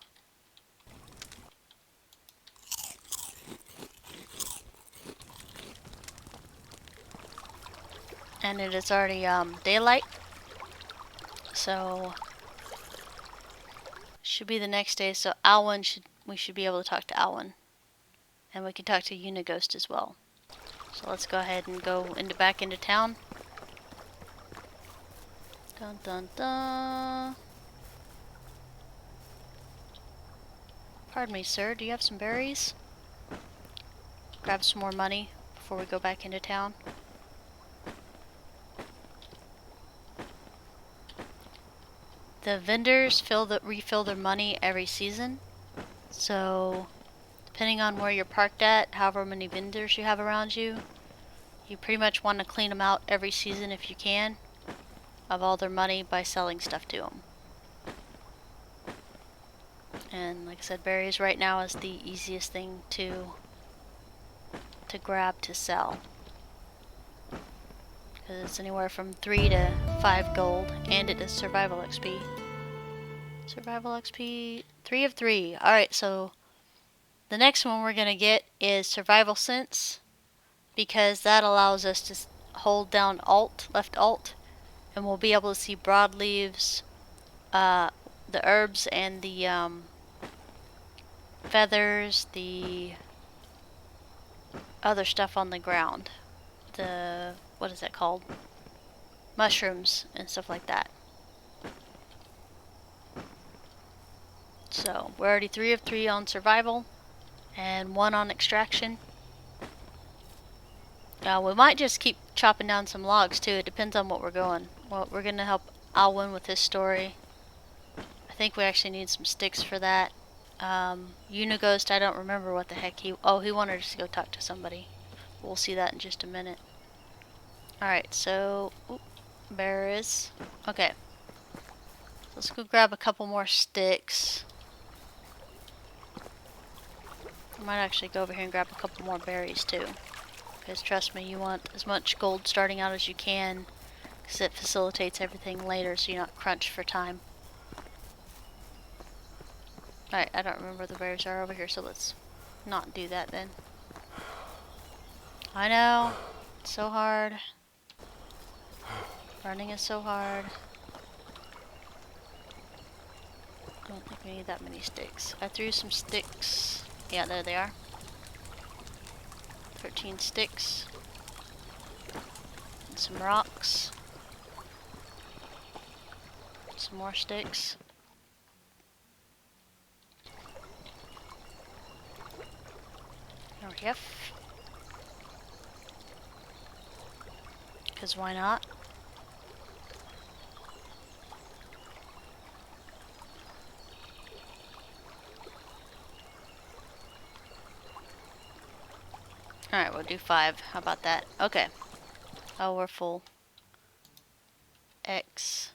And it is already daylight. So... should be the next day, so Alwyn we should be able to talk to Alwyn. And we can talk to Unighost as well. So let's go ahead and go back into town. Dun dun dun. Pardon me, sir, do you have some berries? Grab some more money before we go back into town. The vendors refill their money every season. So, depending on where you're parked at, however many vendors you have around you, you pretty much want to clean them out every season if you can, of all their money by selling stuff to them. And like I said, berries right now is the easiest thing to grab to sell. Because it's anywhere from 3 to 5 gold, and it is survival XP. Survival XP, 3 of 3. Alright, so the next one we're going to get is Survival Sense, because that allows us to hold down Alt, left Alt, and we'll be able to see broadleaves, the herbs, and the feathers, the other stuff on the ground. The, what is that called? Mushrooms and stuff like that. So we're already 3 of 3 on survival and 1 on extraction. We might just keep chopping down some logs too. It depends on what we're going. Well, we're going to help Alwyn with his story. I think we actually need some sticks for that. Unighost, I don't remember what the heck he wanted us to go talk to somebody. We'll see that in just a minute. Alright, so berries. Okay. Let's go grab a couple more sticks. I might actually go over here and grab a couple more berries too. Because trust me, you want as much gold starting out as you can, because it facilitates everything later so you're not crunched for time. Alright, I don't remember where the berries are over here, so let's not do that then. I know, it's so hard. Running is so hard. I don't think we need that many sticks. I threw some sticks. Yeah, there they are. 13 sticks. And some rocks. Some more sticks. Yep. Because why not? Alright, we'll do 5. How about that? Okay. Oh, we're full. X.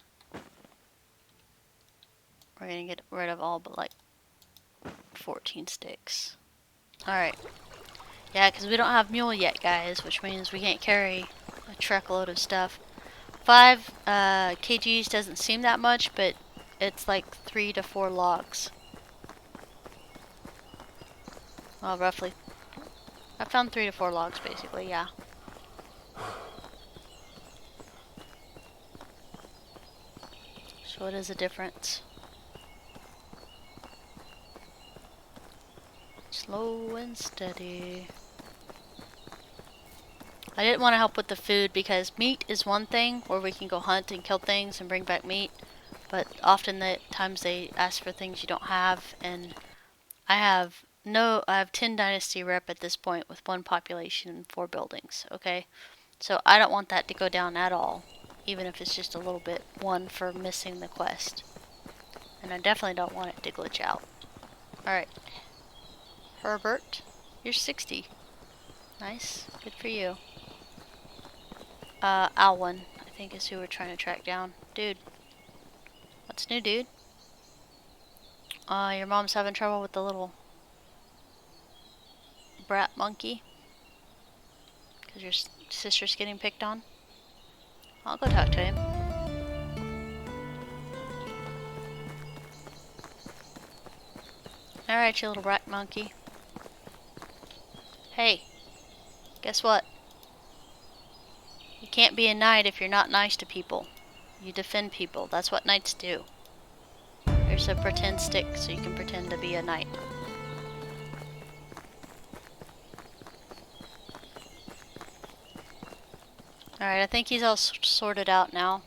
We're gonna get rid of all but like 14 sticks. Alright. Yeah, because we don't have mule yet, guys, which means we can't carry a truckload of stuff. 5 kgs doesn't seem that much, but it's like 3 to 4 logs. Well, roughly. I found 3 to 4 logs, basically, yeah. So it is a difference. Slow and steady. I didn't want to help with the food because meat is one thing where we can go hunt and kill things and bring back meat, but often the times they ask for things you don't have, and I have 10 Dynasty rep at this point with 1 population and 4 buildings, okay? So I don't want that to go down at all, even if it's just a little bit, 1 for missing the quest. And I definitely don't want it to glitch out. Alright. Herbert, you're 60. Nice. Good for you. Alwyn, I think is who we're trying to track down. Dude. What's new, dude? Your mom's having trouble with the little brat monkey? Because your sister's getting picked on? I'll go talk to him. Alright, you little brat monkey. Hey. Guess what? You can't be a knight if you're not nice to people. You defend people. That's what knights do. Here's a pretend stick so you can pretend to be a knight. Alright, I think he's all sorted out now.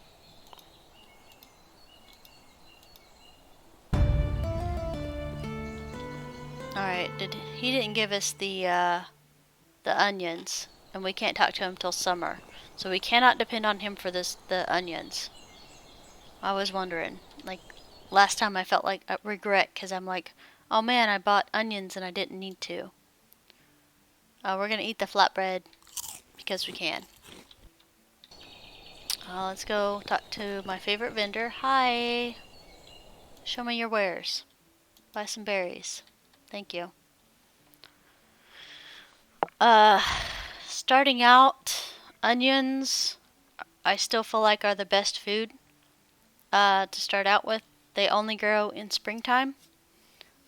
Alright, he didn't give us the onions, and we can't talk to him till summer. So we cannot depend on him for the onions. I was wondering, like, last time I felt like a regret, because I'm like, oh man, I bought onions and I didn't need to. We're gonna eat the flatbread, because we can. Let's go talk to my favorite vendor. Hi! Show me your wares. Buy some berries. Thank you. Starting out, onions, I still feel like are the best food to start out with. They only grow in springtime.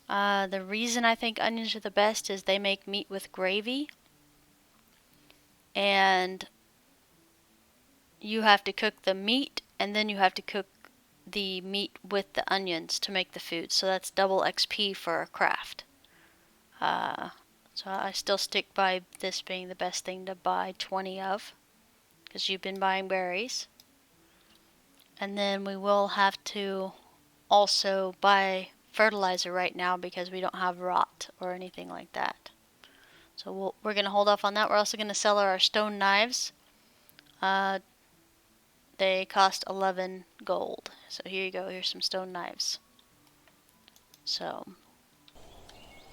The reason I think onions are the best is they make meat with gravy. And you have to cook the meat, and then you have to cook the meat with the onions to make the food. So that's double XP for a craft. So I still stick by this being the best thing to buy 20 of, because you've been buying berries. And then we will have to also buy fertilizer right now because we don't have rot or anything like that. So we're going to hold off on that. We're also going to sell our stone knives. They cost 11 gold. So here you go. Here's some stone knives. So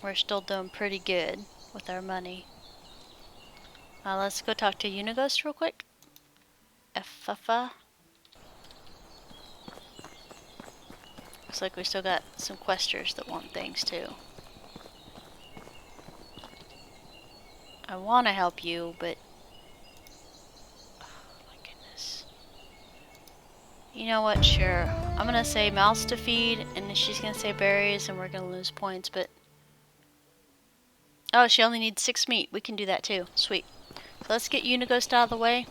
we're still doing pretty good with our money. Let's go talk to Unighost real quick. Effa. Looks like we still got some questers that want things too. I want to help you, but oh my goodness. You know what? Sure. I'm gonna say mouths to feed, and then she's gonna say berries, and we're gonna lose points. But oh, she only needs 6 meat. We can do that too. Sweet. So let's get Unighost out of the way,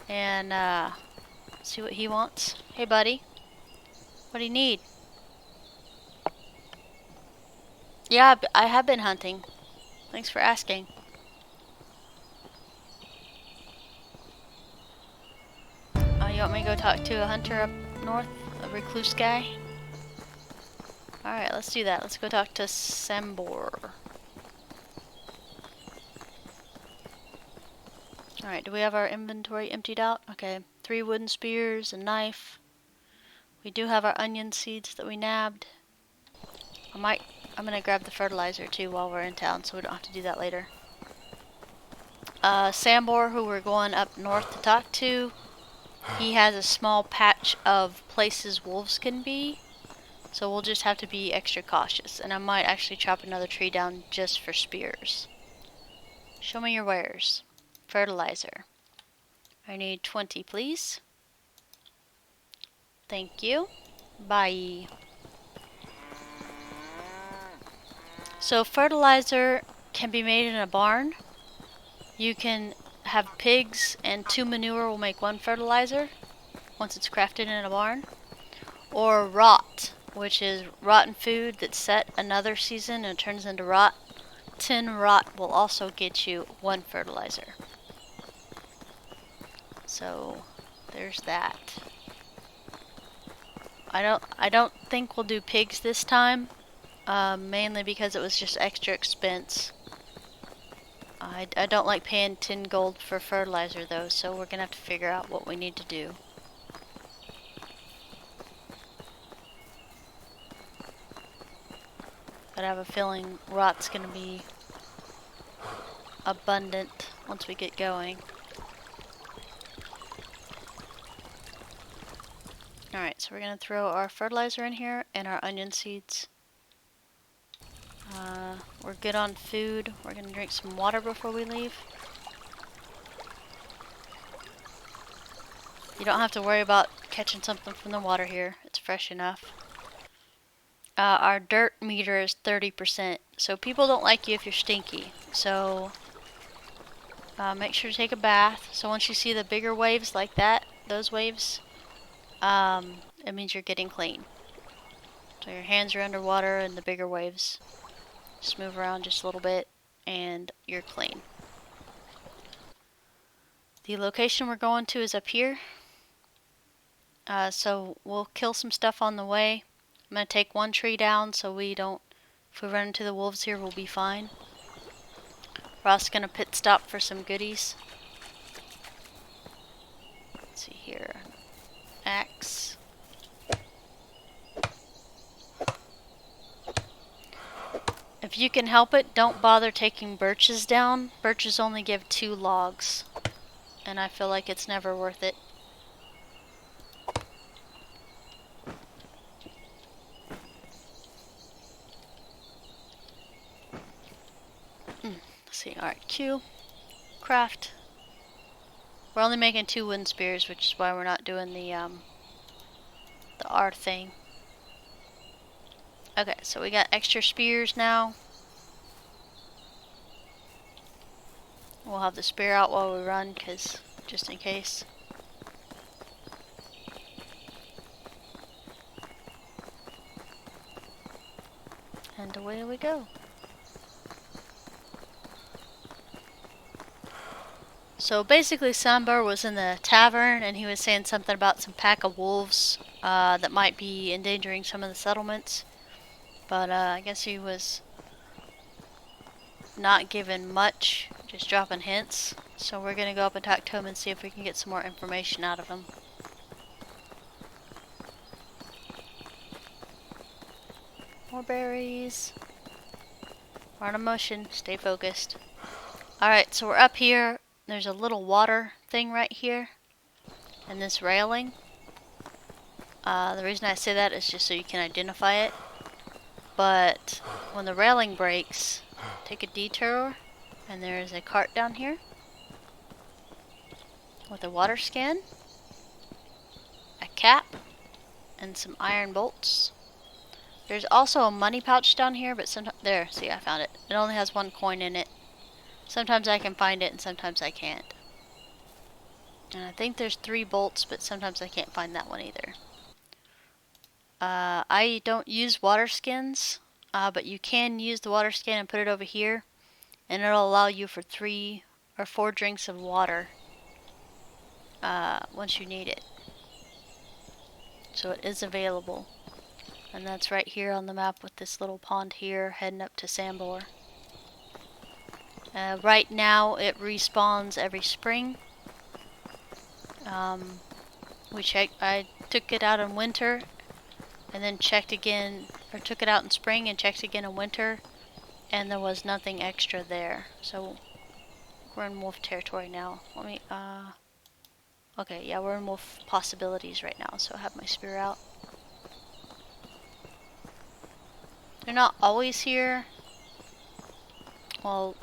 and see what he wants. Hey, buddy. What do you need? Yeah, I have been hunting. Thanks for asking. You want me to go talk to a hunter up north? A recluse guy? Alright, let's do that. Let's go talk to Sambor. Alright, do we have our inventory emptied out? Okay, 3 wooden spears, a knife. We do have our onion seeds that we nabbed. I'm gonna grab the fertilizer too while we're in town so we don't have to do that later. Sambor, who we're going up north to talk to, he has a small patch of places wolves can be, so we'll just have to be extra cautious, and I might actually chop another tree down just for spears. Show me your wares. Fertilizer. I need 20, please. Thank you. Bye. So fertilizer can be made in a barn. You can have pigs and 2 manure will make 1 fertilizer once it's crafted in a barn. Or rot, which is rotten food that's set another season and turns into rot. 10 rot will also get you 1 fertilizer. So there's that. I don't think we'll do pigs this time, mainly because it was just extra expense. I don't like paying 10 gold for fertilizer though, so we're gonna have to figure out what we need to do. But I have a feeling rot's gonna be abundant once we get going. Alright, so we're gonna throw our fertilizer in here and our onion seeds. We're good on food. We're gonna drink some water before we leave. You don't have to worry about catching something from the water here. It's fresh enough. Our dirt meter is 30%, so people don't like you if you're stinky. So make sure to take a bath. So once you see the bigger waves like that, those waves, it means you're getting clean. So your hands are underwater and the bigger waves. Just move around just a little bit and you're clean. The location we're going to is up here. So we'll kill some stuff on the way. I'm going to take 1 tree down so we don't, if we run into the wolves here, we'll be fine. We're also going to pit stop for some goodies. Let's see here. Axe. If you can help it, don't bother taking birches down. Birches only give 2 logs, and I feel like it's never worth it. Let's see, alright, Q. Craft. We're only making 2 wooden spears, which is why we're not doing the R thing. Okay, so we got extra spears now. We'll have the spear out while we run, just in case. And away we go. So basically Sambar was in the tavern and he was saying something about some pack of wolves that might be endangering some of the settlements. But I guess he was not given much, just dropping hints. So we're gonna go up and talk to him and see if we can get some more information out of him. More berries. We're on a motion. Stay focused. Alright, so we're up here. There's a little water thing right here. And this railing. The reason I say that is just so you can identify it. But when the railing breaks, take a detour. And there's a cart down here. With a water scan. A cap. And some iron bolts. There's also a money pouch down here, but sometimes there, see, I found it. It only has 1 coin in it. Sometimes I can find it and sometimes I can't. And I think there's 3 bolts, but sometimes I can't find that one either. I don't use water skins, but you can use the water skin and put it over here, and it'll allow you for 3 or 4 drinks of water once you need it. So it is available. And that's right here on the map with this little pond here heading up to Sambor. Right now it respawns every spring. I took it out in winter and then checked again, or took it out in spring and checked again in winter, and there was nothing extra there. So we're in wolf territory now. Let me, okay, yeah, we're in wolf possibilities right now, so I have my spear out. They're not always here. Well,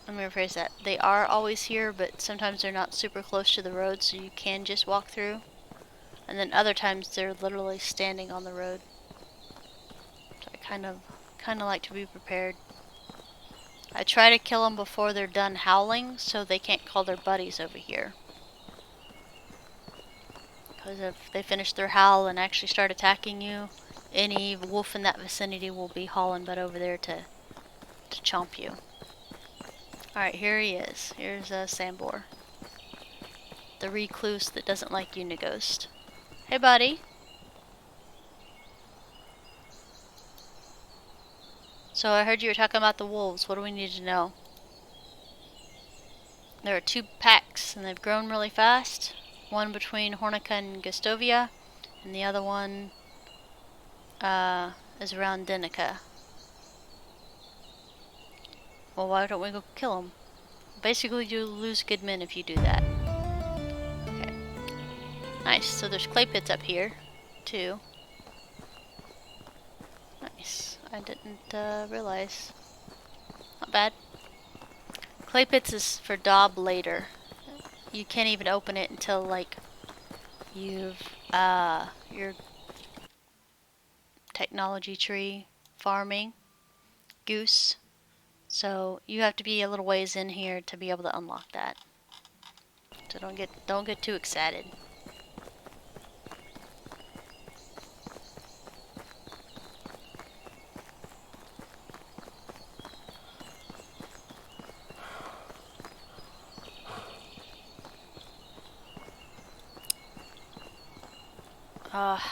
let me rephrase that. They are always here, but sometimes they're not super close to the road, so you can just walk through. And then other times they're literally standing on the road. So I kind of like to be prepared. I try to kill them before they're done howling, so they can't call their buddies over here. Because if they finish their howl and actually start attacking you, any wolf in that vicinity will be hauling butt over there to chomp you. Alright, here he is. Here's Sambor. The recluse that doesn't like Unighost. Hey, buddy. So I heard you were talking about the wolves. What do we need to know? There are 2 packs, and they've grown really fast. One between Hornica and Gustovia, and the other one is around Denica. Well, why don't we go kill them? Basically, you lose good men if you do that. Okay. Nice. So there's clay pits up here, too. Nice. I didn't realize. Not bad. Clay pits is for Daub later. You can't even open it until, like, you've, your technology tree farming goose. So you have to be a little ways in here to be able to unlock that. So don't get too excited.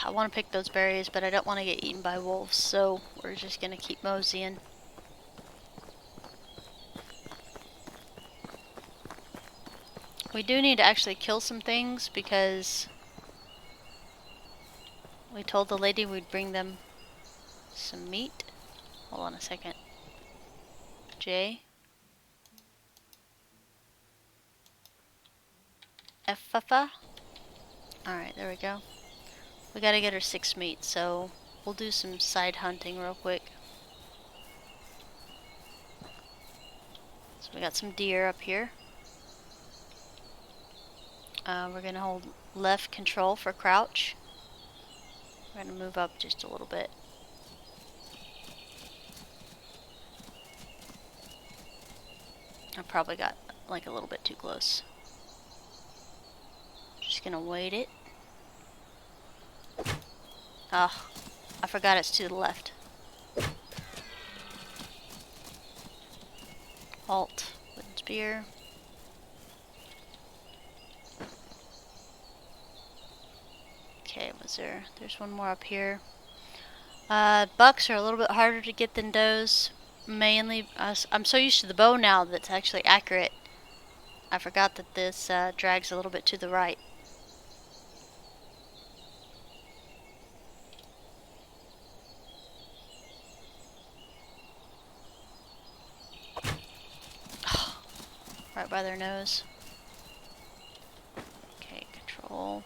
I want to pick those berries, but I don't want to get eaten by wolves, so we're just gonna keep moseying. We do need to actually kill some things because we told the lady we'd bring them some meat. Hold on a second. J. F-F-A. Alright, there we go. We gotta get her 6 meat, so we'll do some side hunting real quick. So we got some deer up here. We're gonna hold left control for crouch. We're gonna move up just a little bit. I probably got like a little bit too close. Just gonna wait it. Oh, I forgot it's to the left. Alt, wooden spear. Okay, there's one more up here. Bucks are a little bit harder to get than does. Mainly, I'm so used to the bow now that's actually accurate. I forgot that this drags a little bit to the right. right by their nose. Okay, control.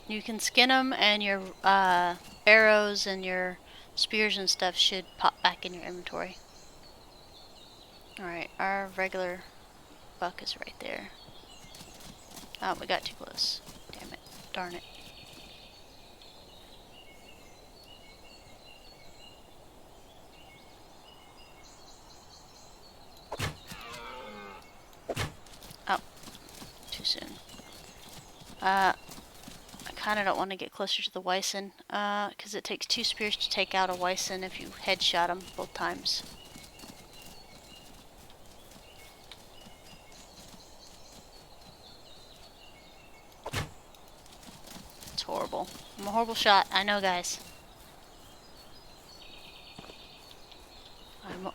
You can skin them, and your arrows and your spears and stuff should pop back in your inventory. Alright, our regular buck is right there. Oh, we got too close. Damn it. Darn it. Oh, too soon. I kind of don't want to get closer to the Wyson, because it takes 2 spears to take out a Wyson if you headshot him both times. It's horrible. I'm a horrible shot. I know, guys.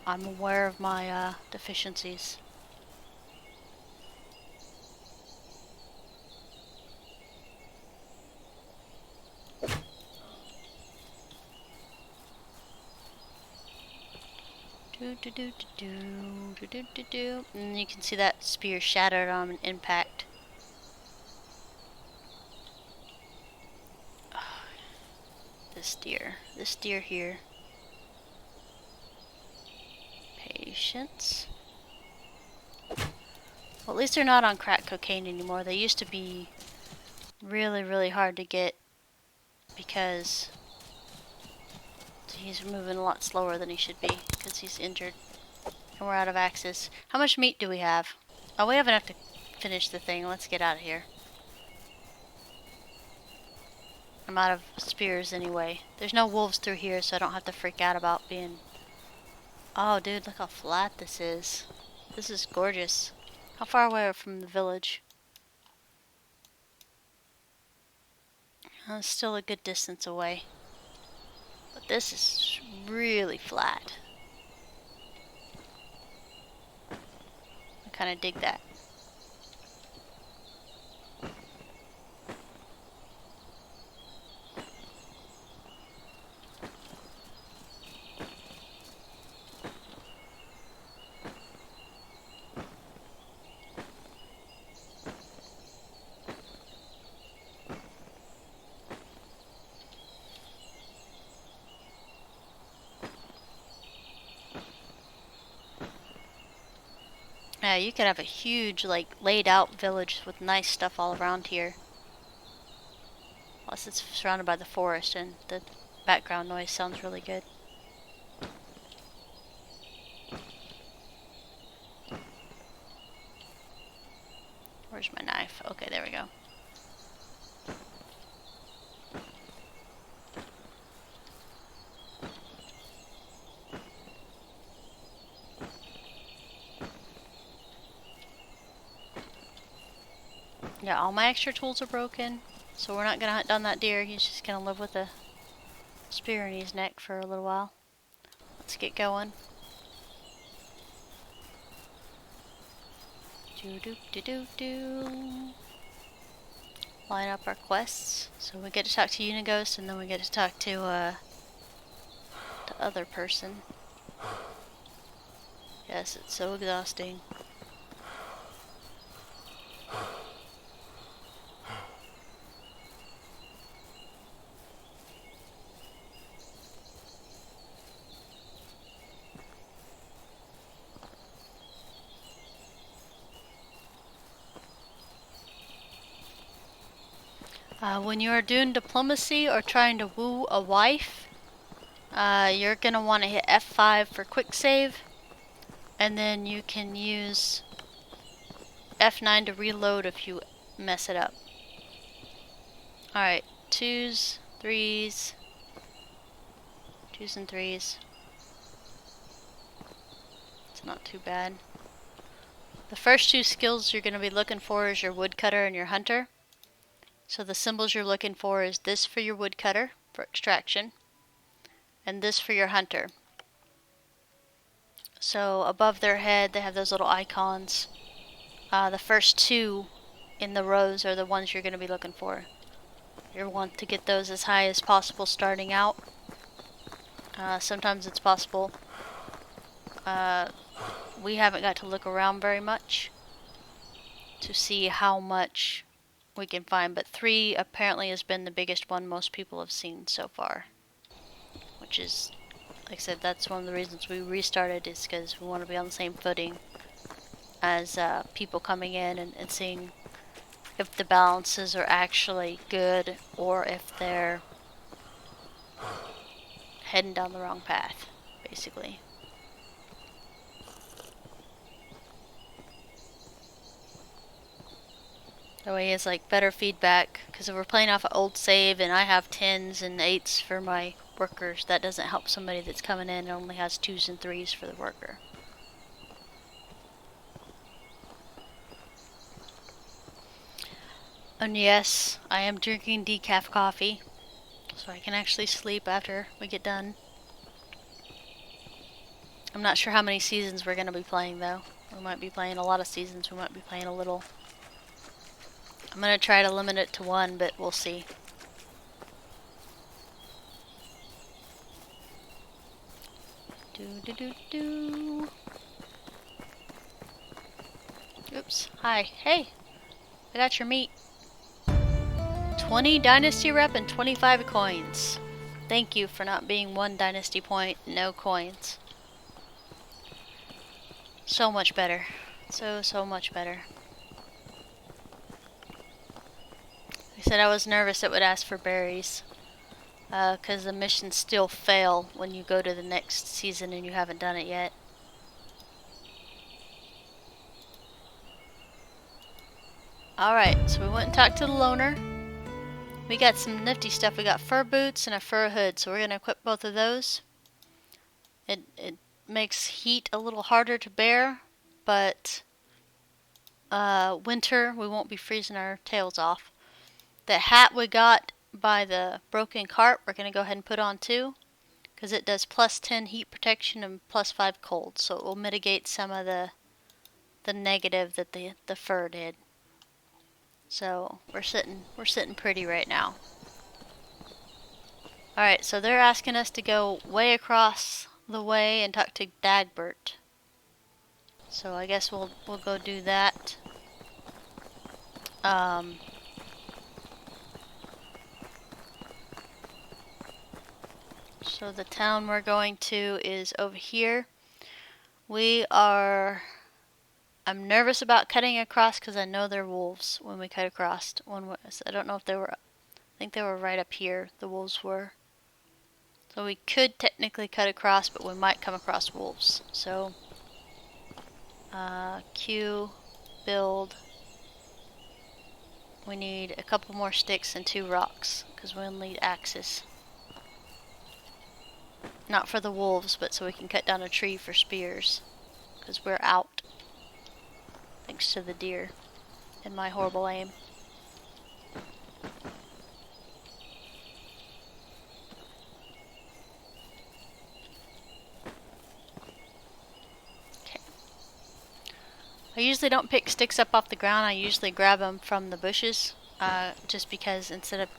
I'm aware of my deficiencies. And you can see that spear shattered on an impact. Oh, this deer here. Patience. Well, at least they're not on crack cocaine anymore. They used to be really, really hard to get because he's moving a lot slower than he should be because he's injured. And we're out of axes. How much meat do we have? Oh, we have enough to finish the thing. Let's get out of here. I'm out of spears anyway. There's no wolves through here, so I don't have to freak out about being... Oh, dude, look how flat this is. This is gorgeous. How far away are we from the village? It's still a good distance away. But this is really flat. I kind of dig that. Yeah, you could have a huge, like, laid out village with nice stuff all around here. Plus it's surrounded by the forest and the background noise sounds really good. Where's my knife? Okay, there we go. Yeah, all my extra tools are broken, so we're not gonna hunt down that deer. He's just gonna live with a spear in his neck for a little while. Let's get going. Line up our quests. So we get to talk to Unighost, and then we get to talk to the other person. Yes, it's so exhausting. When you are doing diplomacy or trying to woo a wife, you're gonna want to hit F5 for quick save, and then you can use F9 to reload if you mess it up. Alright, 2s, 3s, 2s and 3s. It's not too bad. The first 2 skills you're going to be looking for is your woodcutter and your hunter. So the symbols you're looking for is this for your woodcutter for extraction, and this for your hunter. So above their head they have those little icons. The first 2 in the rows are the ones you're going to be looking for. You want to get those as high as possible starting out. Sometimes it's possible. We haven't got to look around very much to see how much we can find, but 3 apparently has been the biggest one most people have seen so far. Which is, like I said, that's one of the reasons we restarted, is because we want to be on the same footing as people coming in and seeing if the balances are actually good or if they're heading down the wrong path, basically. That way it's like better feedback, because if we're playing off an old save and I have 10s and 8s for my workers, that doesn't help somebody that's coming in and only has 2s and 3s for the worker. And yes, I am drinking decaf coffee, so I can actually sleep after we get done. I'm not sure how many seasons we're going to be playing, though. We might be playing a lot of seasons, we might be playing a little. I'm going to try to limit it to 1, but we'll see. Do. Oops. Hi. Hey! I got your meat. 20 Dynasty rep and 25 coins. Thank you for not being 1 Dynasty point, no coins. So much better. So much better. I said I was nervous it would ask for berries. Because the missions still fail when you go to the next season and you haven't done it yet. Alright, so we went and talked to the loner. We got some nifty stuff. We got fur boots and a fur hood, so we're going to equip both of those. It makes heat a little harder to bear, but winter we won't be freezing our tails off. The hat we got by the broken cart we're going to go ahead and put on too, because it does plus 10 heat protection and plus 5 cold, so it will mitigate some of the negative that the fur did. So we're sitting pretty right now. Alright, so they're asking us to go way across the way and talk to Dagbert. So I guess we'll go do that. So the town we're going to is over here. I'm nervous about cutting across because I know they're wolves when we cut across. I don't know if they were, I think they were right up here, the wolves were. So we could technically cut across, but we might come across wolves. So, Q, build. We need a couple more sticks and 2 rocks, because we'll need axes. Not for the wolves, but so we can cut down a tree for spears, because we're out. Thanks to the deer and my horrible aim. I usually don't pick sticks up off the ground. I usually grab them from the bushes, just because instead of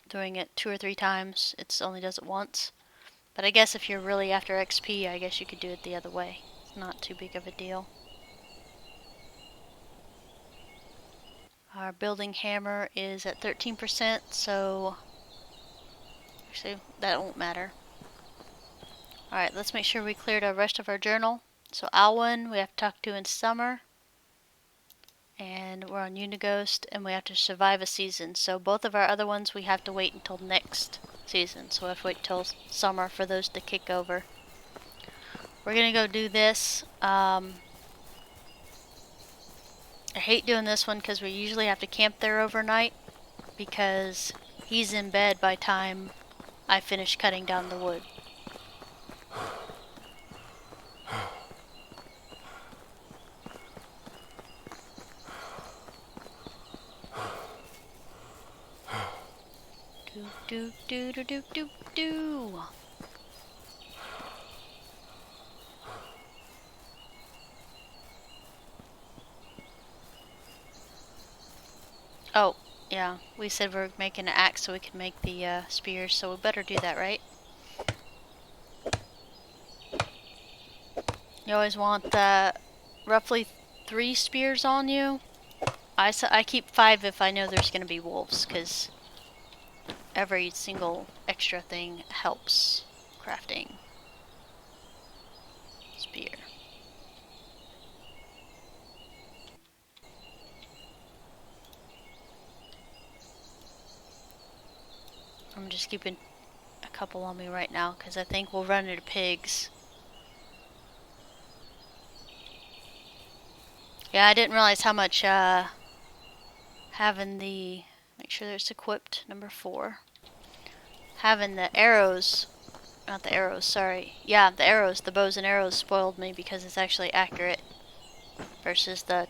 doing it 2 or 3 times, it only does it once. But I guess if you're really after XP, I guess you could do it the other way. It's not too big of a deal. Our building hammer is at 13%, so actually that won't matter. Alright, let's make sure we cleared the rest of our journal. So Alwyn, we have to talk to in summer. And we're on Unighost, and we have to survive a season. So both of our other ones we have to wait until next season. So we have to wait till summer for those to kick over. We're gonna go do this. I hate doing this one because we usually have to camp there overnight, because he's in bed by time I finish cutting down the wood. Do. Oh, Yeah, we said we're making an axe so we can make the spears, so we better do that, right? You always want roughly 3 spears on you. I keep 5 if I know there's going to be wolves, because every single extra thing helps crafting spear. I'm just keeping a couple on me right now because I think we'll run into pigs. Yeah, I didn't realize how much having the, make sure there's equipped, number 4. Having the arrows, not the arrows, sorry. Yeah, the arrows, the bows and arrows spoiled me because it's actually accurate versus the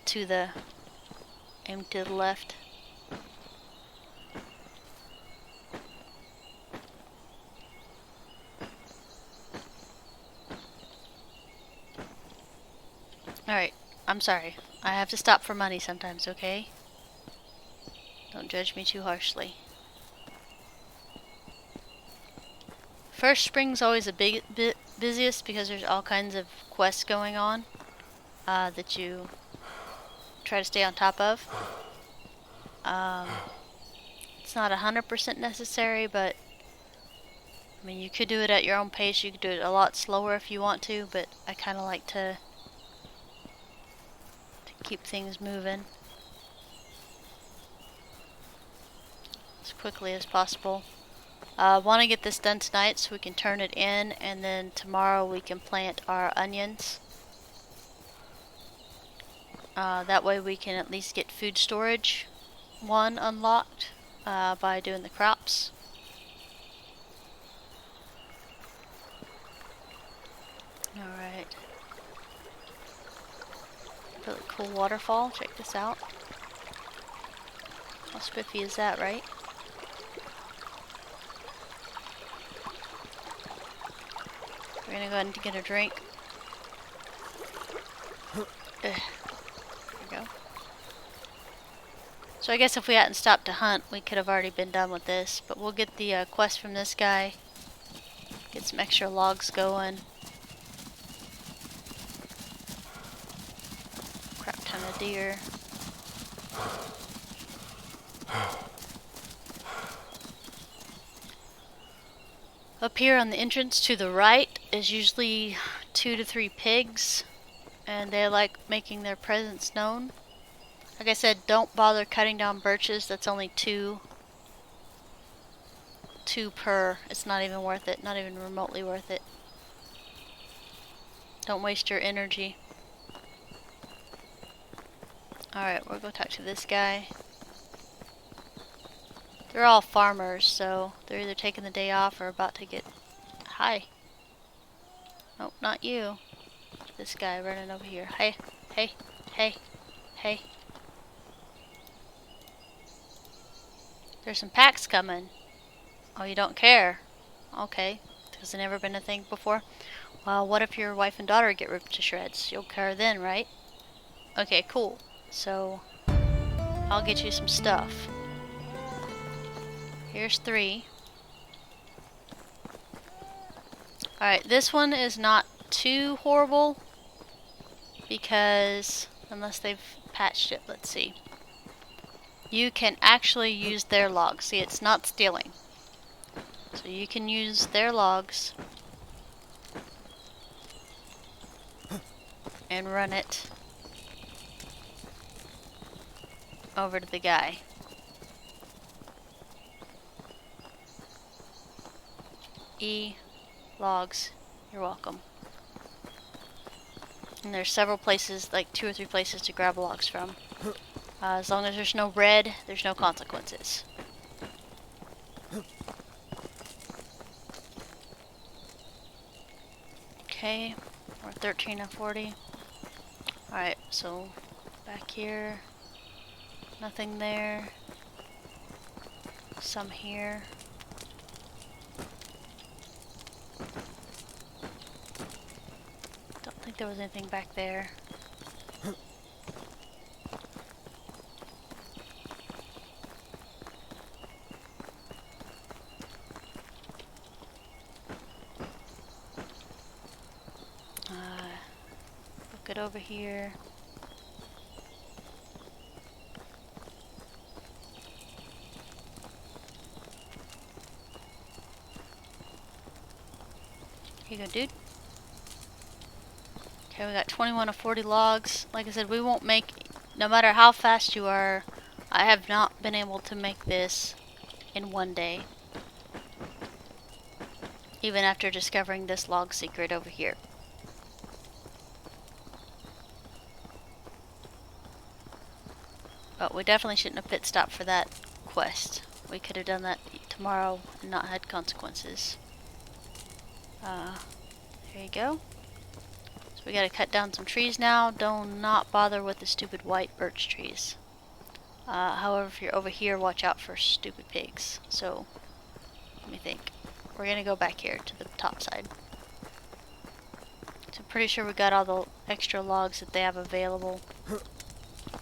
aim to the left. Alright, I'm sorry. I have to stop for money sometimes, okay? Don't judge me too harshly. First spring's always a bit busiest because there's all kinds of quests going on that you try to stay on top of. It's not 100% necessary, but I mean, you could do it at your own pace. You could do it a lot slower if you want to, but I kind of like to keep things moving as quickly as possible. Want to get this done tonight so we can turn it in, and then tomorrow we can plant our onions. That way we can at least get food storage 1 unlocked by doing the crops. Alright. Really cool waterfall. Check this out. How spiffy is that, right? We're gonna go ahead and get a drink. There we go. So I guess if we hadn't stopped to hunt, we could have already been done with this. But we'll get the quest from this guy. Get some extra logs going. Crap ton of deer. Up here on the entrance to the right is usually 2 to 3 pigs, and they like making their presence known. Like I said, don't bother cutting down birches. That's only 2 per. It's not even worth it. Not even remotely worth it. Don't waste your energy. Alright, we'll go talk to this guy. They're all farmers, so they're either taking the day off or about to get... Hi. Nope, not you. This guy running over here. Hey, hey, hey, hey. There's some packs coming. Oh, you don't care? Okay. Has it never been a thing before? Well, what if your wife and daughter get ripped to shreds? You'll care then, right? Okay, cool. So, I'll get you some stuff. Here's 3. Alright, this one is not too horrible because, unless they've patched it, let's see. You can actually use their logs. See, it's not stealing. So you can use their logs and run it over to the guy. Logs. You're welcome. And there's several places, like 2 or 3 places to grab logs from. As long as there's no red, there's no consequences. Okay, we're 13 and 40. Alright, so back here, nothing there. Some here. Don't think there was anything back there. it over here. Here you go, dude. Okay, we got 21 of 40 logs. Like I said, we won't make, no matter how fast you are, I have not been able to make this in one day. Even after discovering this log secret over here. But we definitely shouldn't have pit stopped for that quest. We could have done that tomorrow and not had consequences. There you go. So we gotta cut down some trees now. Do not bother with the stupid white birch trees. However, if you're over here, watch out for stupid pigs. So, let me think. We're gonna go back here to the top side. So I'm pretty sure we got all the extra logs that they have available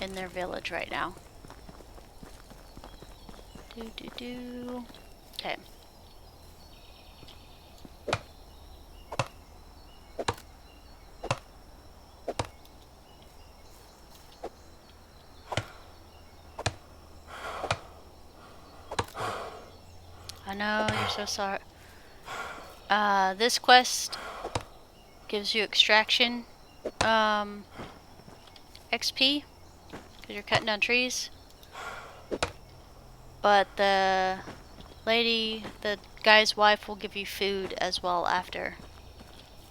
in their village right now. Okay. I know, you're so sorry. This quest gives you extraction XP because you're cutting down trees. But the guy's wife will give you food as well after.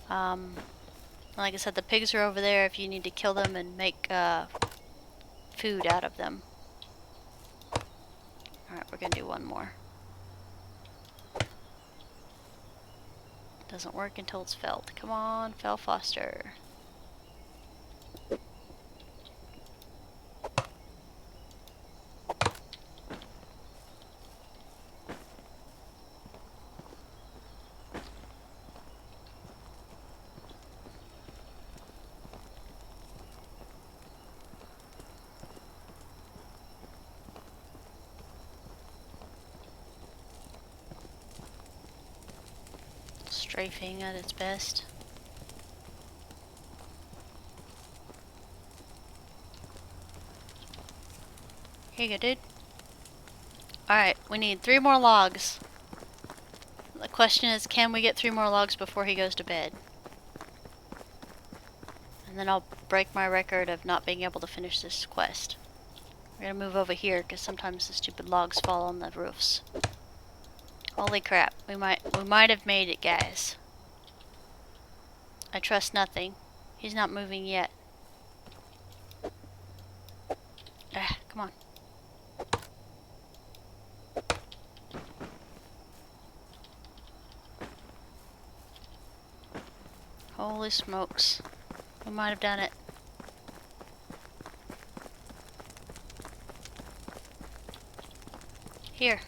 Like I said, the pigs are over there if you need to kill them and make food out of them. Alright, we're gonna do one more. Doesn't work until it's felled. Come on, fell faster. Strafing at its best. Here you go, dude. Alright, we need 3 more logs. The question is, can we get 3 more logs before he goes to bed? And then I'll break my record of not being able to finish this quest. We're gonna move over here because sometimes the stupid logs fall on the roofs. Holy crap, we might have made it, guys. I trust nothing. He's not moving yet. Ah, come on. Holy smokes. We might have done it. Here.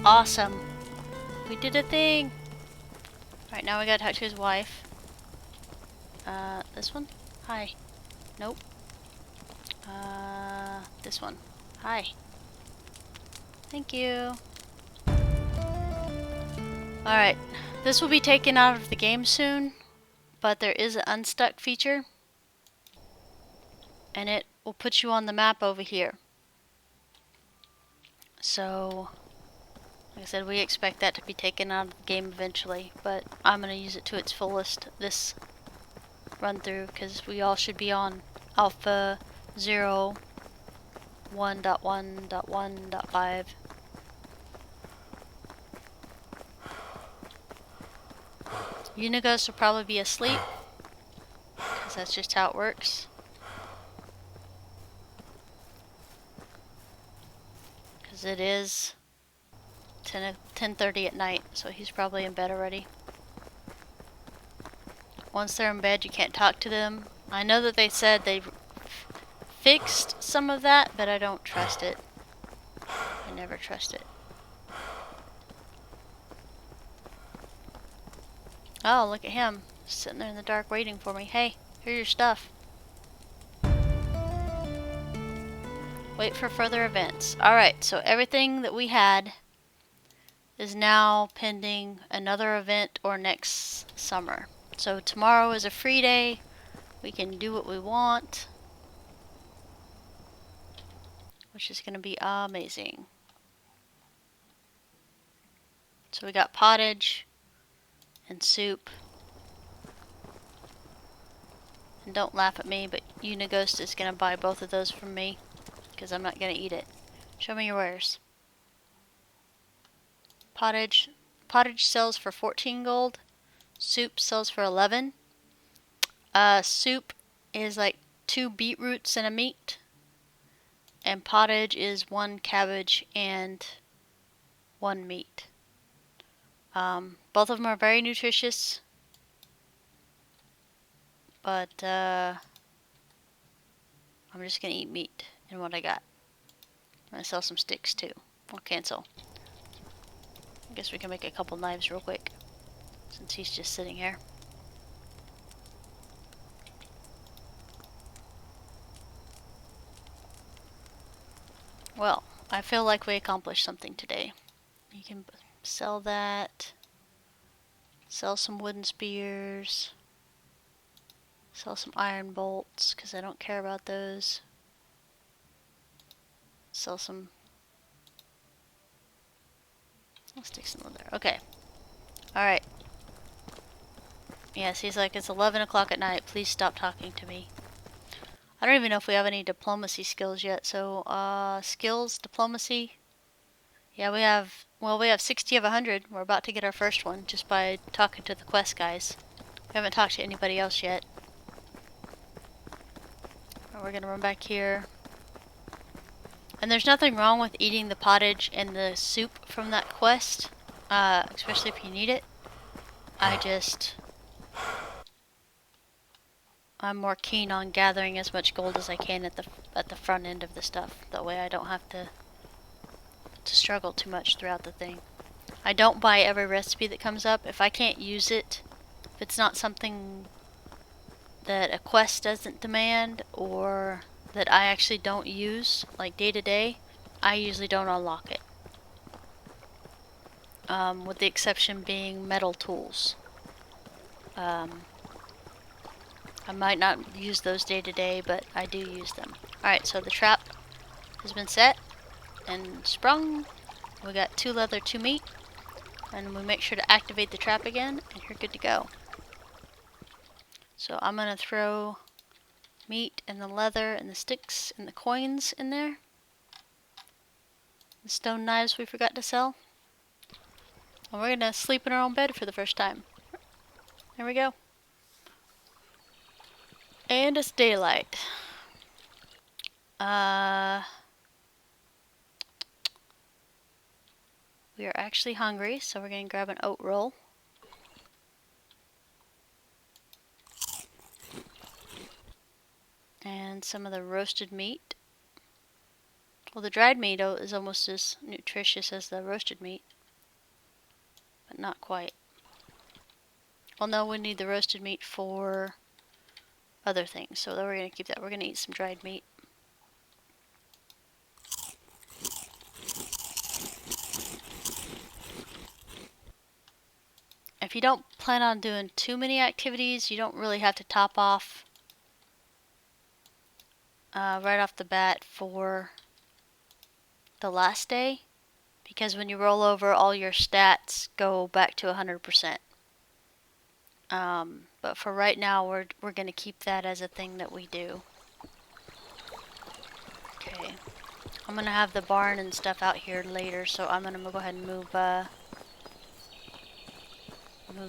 Awesome. We did a thing. Alright, now we gotta talk to his wife. This one? Hi. Nope. This one. Hi. Thank you. Alright. This will be taken out of the game soon, but there is an unstuck feature. And it will put you on the map over here. So, like I said, we expect that to be taken out of the game eventually, but I'm going to use it to its fullest this run through because we all should be on Alpha 0, 1.1.1.5. Unigos will probably be asleep because that's just how it works. Because it is 10:30 at night, so he's probably in bed already. Once they're in bed, you can't talk to them. I know that they said they fixed some of that, but I don't trust it. I never trust it. Oh, look at him. Sitting there in the dark waiting for me. Hey, here's your stuff. Wait for further events. Alright, so everything that we had is now pending another event or next summer. So tomorrow is a free day. We can do what we want, which is going to be amazing. So we got pottage and soup. And don't laugh at me, but Unighost is going to buy both of those from me because I'm not going to eat it. Show me your wares. Pottage. Pottage sells for 14 gold. Soup sells for 11. Soup is like 2 beetroots and a meat. And pottage is 1 cabbage and 1 meat. Both of them are very nutritious. But I'm just going to eat meat and what I got. I'm going to sell some sticks too. I'll cancel. I guess we can make a couple knives real quick, since he's just sitting here. Well, I feel like we accomplished something today. You can sell that. Sell some wooden spears. Sell some iron bolts, because I don't care about those. Sell some... I'll stick some leather. Okay. Alright. Yes, he's like, it's 11 o'clock at night. Please stop talking to me. I don't even know if we have any diplomacy skills yet. So, skills, diplomacy. Yeah, we have 60 of 100. We're about to get our first one just by talking to the quest guys. We haven't talked to anybody else yet. We're gonna run back here. And there's nothing wrong with eating the pottage and the soup from that quest, especially if you need it. I'm more keen on gathering as much gold as I can at the front end of the stuff. That way I don't have to struggle too much throughout the thing. I don't buy every recipe that comes up. If I can't use it, if it's not something that a quest doesn't demand or that I actually don't use, like day to day, I usually don't unlock it. With the exception being metal tools. I might not use those day to day, but I do use them. Alright, so the trap has been set and sprung. We got 2 leather, 2 meat. And we make sure to activate the trap again, and you're good to go. So I'm gonna throw meat and the leather and the sticks and the coins in there. The stone knives we forgot to sell. And we're gonna sleep in our own bed for the first time. There we go. And it's daylight. We are actually hungry, so we're gonna grab an oat roll. And some of the roasted meat. Well, the dried meat is almost as nutritious as the roasted meat. But not quite. Well, no, we need the roasted meat for other things, so we're going to keep that. We're going to eat some dried meat. If you don't plan on doing too many activities, you don't really have to top off right off the bat for the last day, because when you roll over, all your stats go back to 100%. But for right now, we're going to keep that as a thing that we do. Okay. I'm going to have the barn and stuff out here later, so I'm going to go ahead and move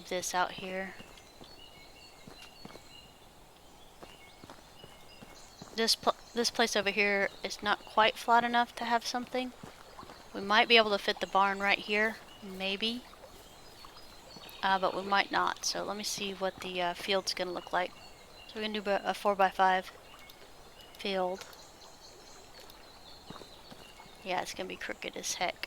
this out here. This place over here is not quite flat enough to have something. We might be able to fit the barn right here, maybe. But we might not, so let me see what the field's going to look like. So we're going to do a 4x5 field. Yeah, it's going to be crooked as heck.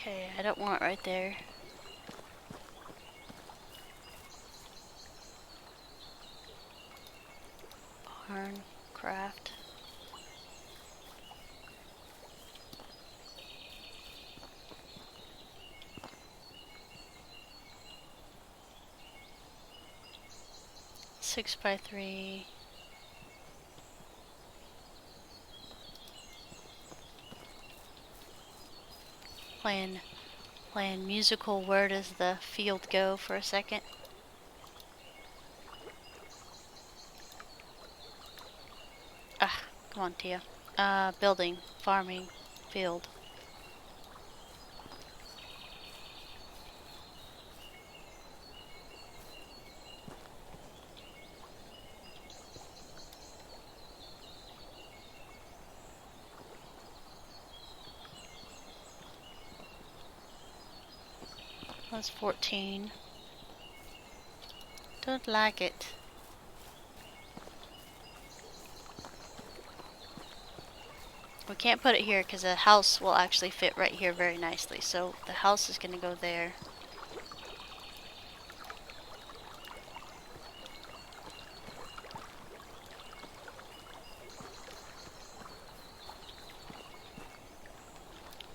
Okay, I don't want it right there. Barn, craft. Six by 3. Playing musical Where Does the Field Go for a second. Ah, come on, Tia. Building, farming, field. That's 14. Don't like it. We can't put it here because the house will actually fit right here very nicely. So the house is going to go there.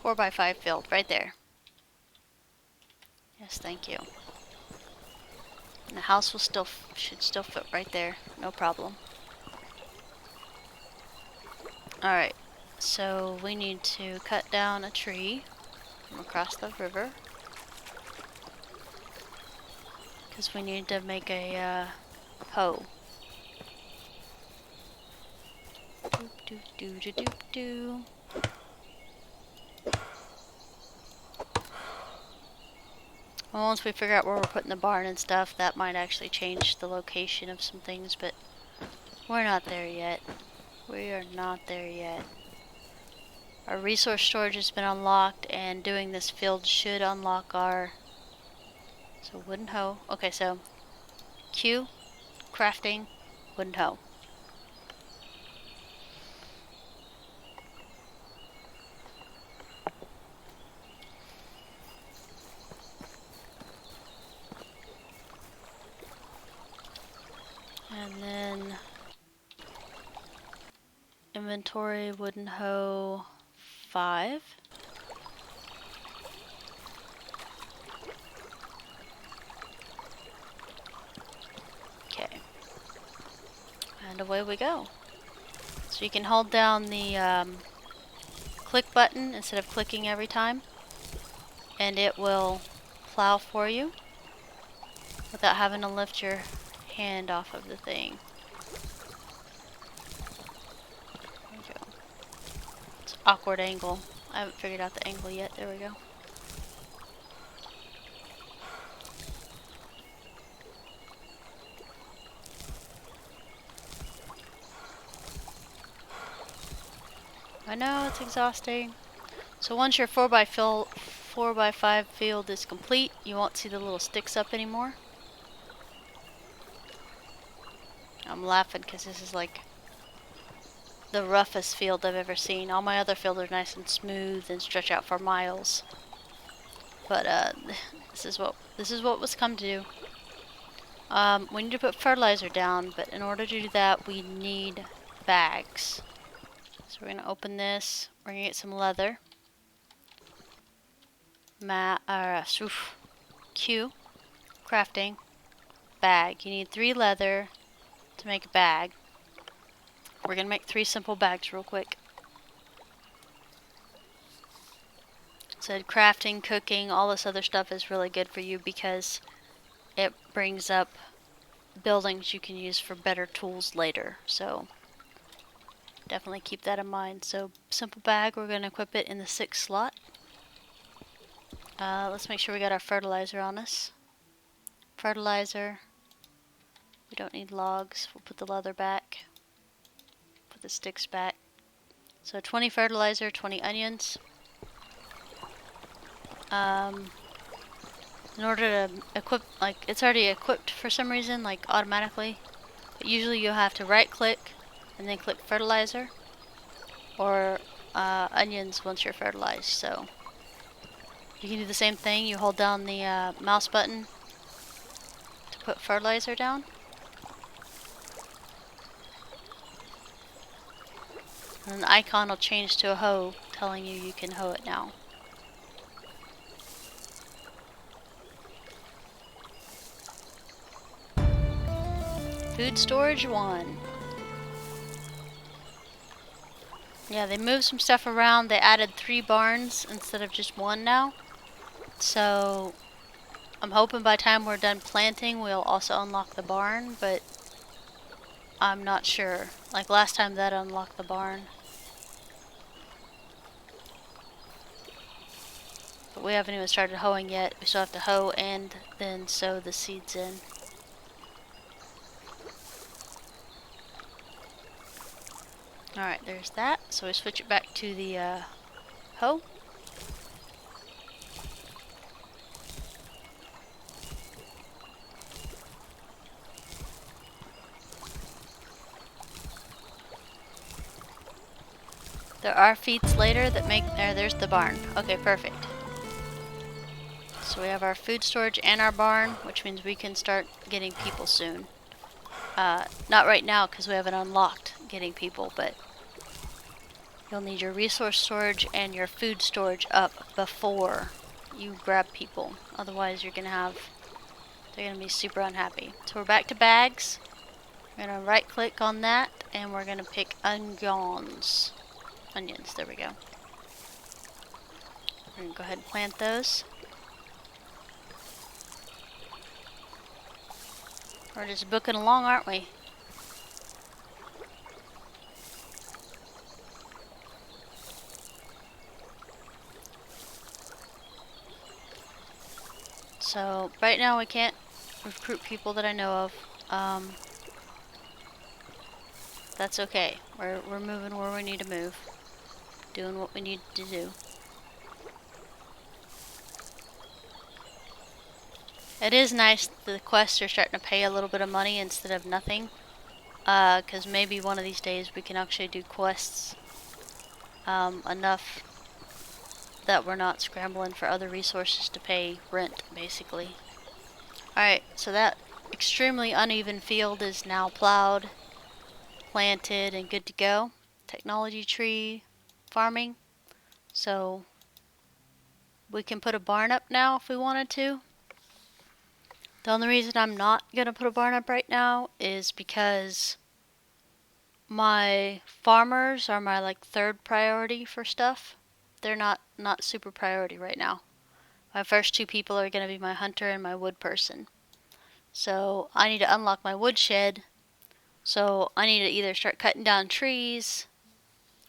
Four by 5 field right there. Yes, thank you. And the house will should still fit right there. No problem. Alright, so we need to cut down a tree from across the river. Because we need to make a hoe. Doop doop doo doo doop doo. Well, once we figure out where we're putting the barn and stuff, that might actually change the location of some things, but we're not there yet. We are not there yet. Our resource storage has been unlocked, and doing this field should unlock our... So, wooden hoe. Okay, so Q, crafting, wooden hoe. And then inventory, wooden hoe, 5. Okay. And away we go. So you can hold down the click button instead of clicking every time, and it will plow for you without having to lift your hand off of the thing. There we go. It's an awkward angle. I haven't figured out the angle yet. There we go. I know, it's exhausting. So once your 4x5 field is complete, you won't see the little sticks up anymore. I'm laughing because this is like the roughest field I've ever seen. All my other fields are nice and smooth and stretch out for miles. But this is what was come to do. We need to put fertilizer down, but in order to do that, we need bags. So we're gonna open this. We're gonna get some leather. Q, crafting, bag. You need 3 leather to make a bag. We're gonna make 3 simple bags real quick. Said crafting, cooking, all this other stuff is really good for you because it brings up buildings you can use for better tools later. So definitely keep that in mind. So simple bag, we're gonna equip it in the 6th slot. Let's make sure we got our fertilizer on us. Fertilizer. We don't need logs. We'll put the leather back. Put the sticks back. So 20 fertilizer, 20 onions. In order to equip, like, it's already equipped for some reason, like automatically. But usually you'll have to right click and then click fertilizer. Or onions once you're fertilized, so You can do the same thing. You hold down the mouse button to put fertilizer down. And the icon will change to a hoe, telling you can hoe it now. Food storage 1. Yeah, they moved some stuff around. They added 3 barns instead of just 1 now. So I'm hoping by the time we're done planting, we'll also unlock the barn, but I'm not sure. Like last time that unlocked the barn. But we haven't even started hoeing yet. We still have to hoe and then sow the seeds in. Alright, there's that. So we switch it back to the hoe. There are feats later that make... there's the barn. Okay, perfect. So we have our food storage and our barn, which means we can start getting people soon. Not right now because we haven't unlocked getting people, but you'll need your resource storage and your food storage up before you grab people. Otherwise they're gonna be super unhappy. So we're back to bags. We're gonna right click on that and we're gonna pick onions. Onions, there we go. We're gonna go ahead and plant those. We're just booking along, aren't we? So right now we can't recruit people that I know of. That's okay. We're moving where we need to move. Doing what we need to do. It is nice that the quests are starting to pay a little bit of money instead of nothing. Because maybe one of these days we can actually do quests enough that we're not scrambling for other resources to pay rent, basically. Alright, so that extremely uneven field is now plowed, planted, and good to go. Technology tree farming. So we can put a barn up now if we wanted to. The only reason I'm not going to put a barn up right now is because my farmers are my like 3rd priority for stuff. They're not super priority right now. My first 2 people are going to be my hunter and my wood person. So I need to unlock my woodshed. So I need to either start cutting down trees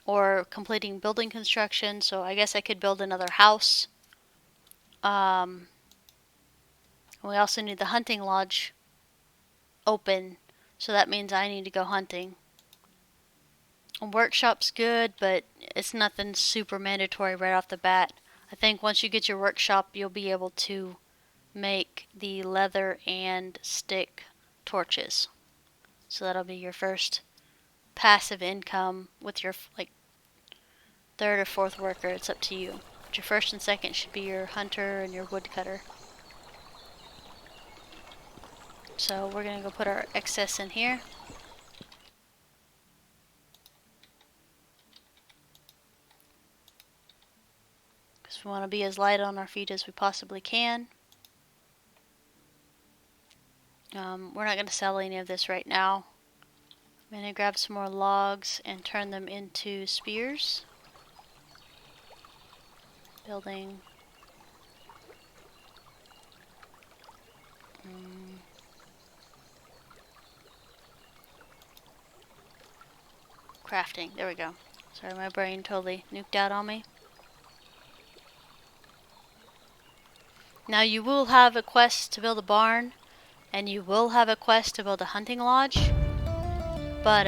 or completing building construction. So I guess I could build another house. We also need the hunting lodge open. So that means I need to go hunting. A workshop's good, but it's nothing super mandatory right off the bat. I think once you get your workshop, you'll be able to make the leather and stick torches. So that'll be your first passive income with your like 3rd or 4th worker. It's up to you. But your 1st and 2nd should be your hunter and your woodcutter. So we're gonna go put our excess in here. Because we want to be as light on our feet as we possibly can. We're not going to sell any of this right now. I'm going to grab some more logs and turn them into spears. Building. Crafting. There we go. Sorry, my brain totally nuked out on me. Now you will have a quest to build a barn, and you will have a quest to build a hunting lodge, but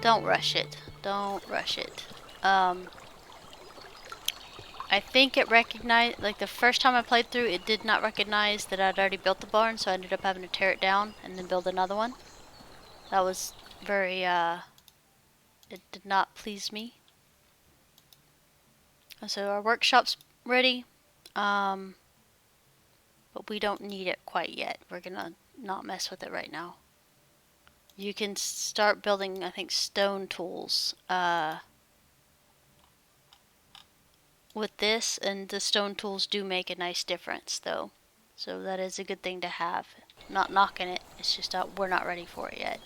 don't rush it. Don't rush it. I think it recognized, like the first time I played through, it did not recognize that I'd already built the barn, so I ended up having to tear it down and then build another one. That was very, it did not please me. So our workshop's ready. But we don't need it quite yet. We're gonna not mess with it right now. You can start building, I think, stone tools with this, and the stone tools do make a nice difference, though. So that is a good thing to have. I'm not knocking it. It's just we're not ready for it yet.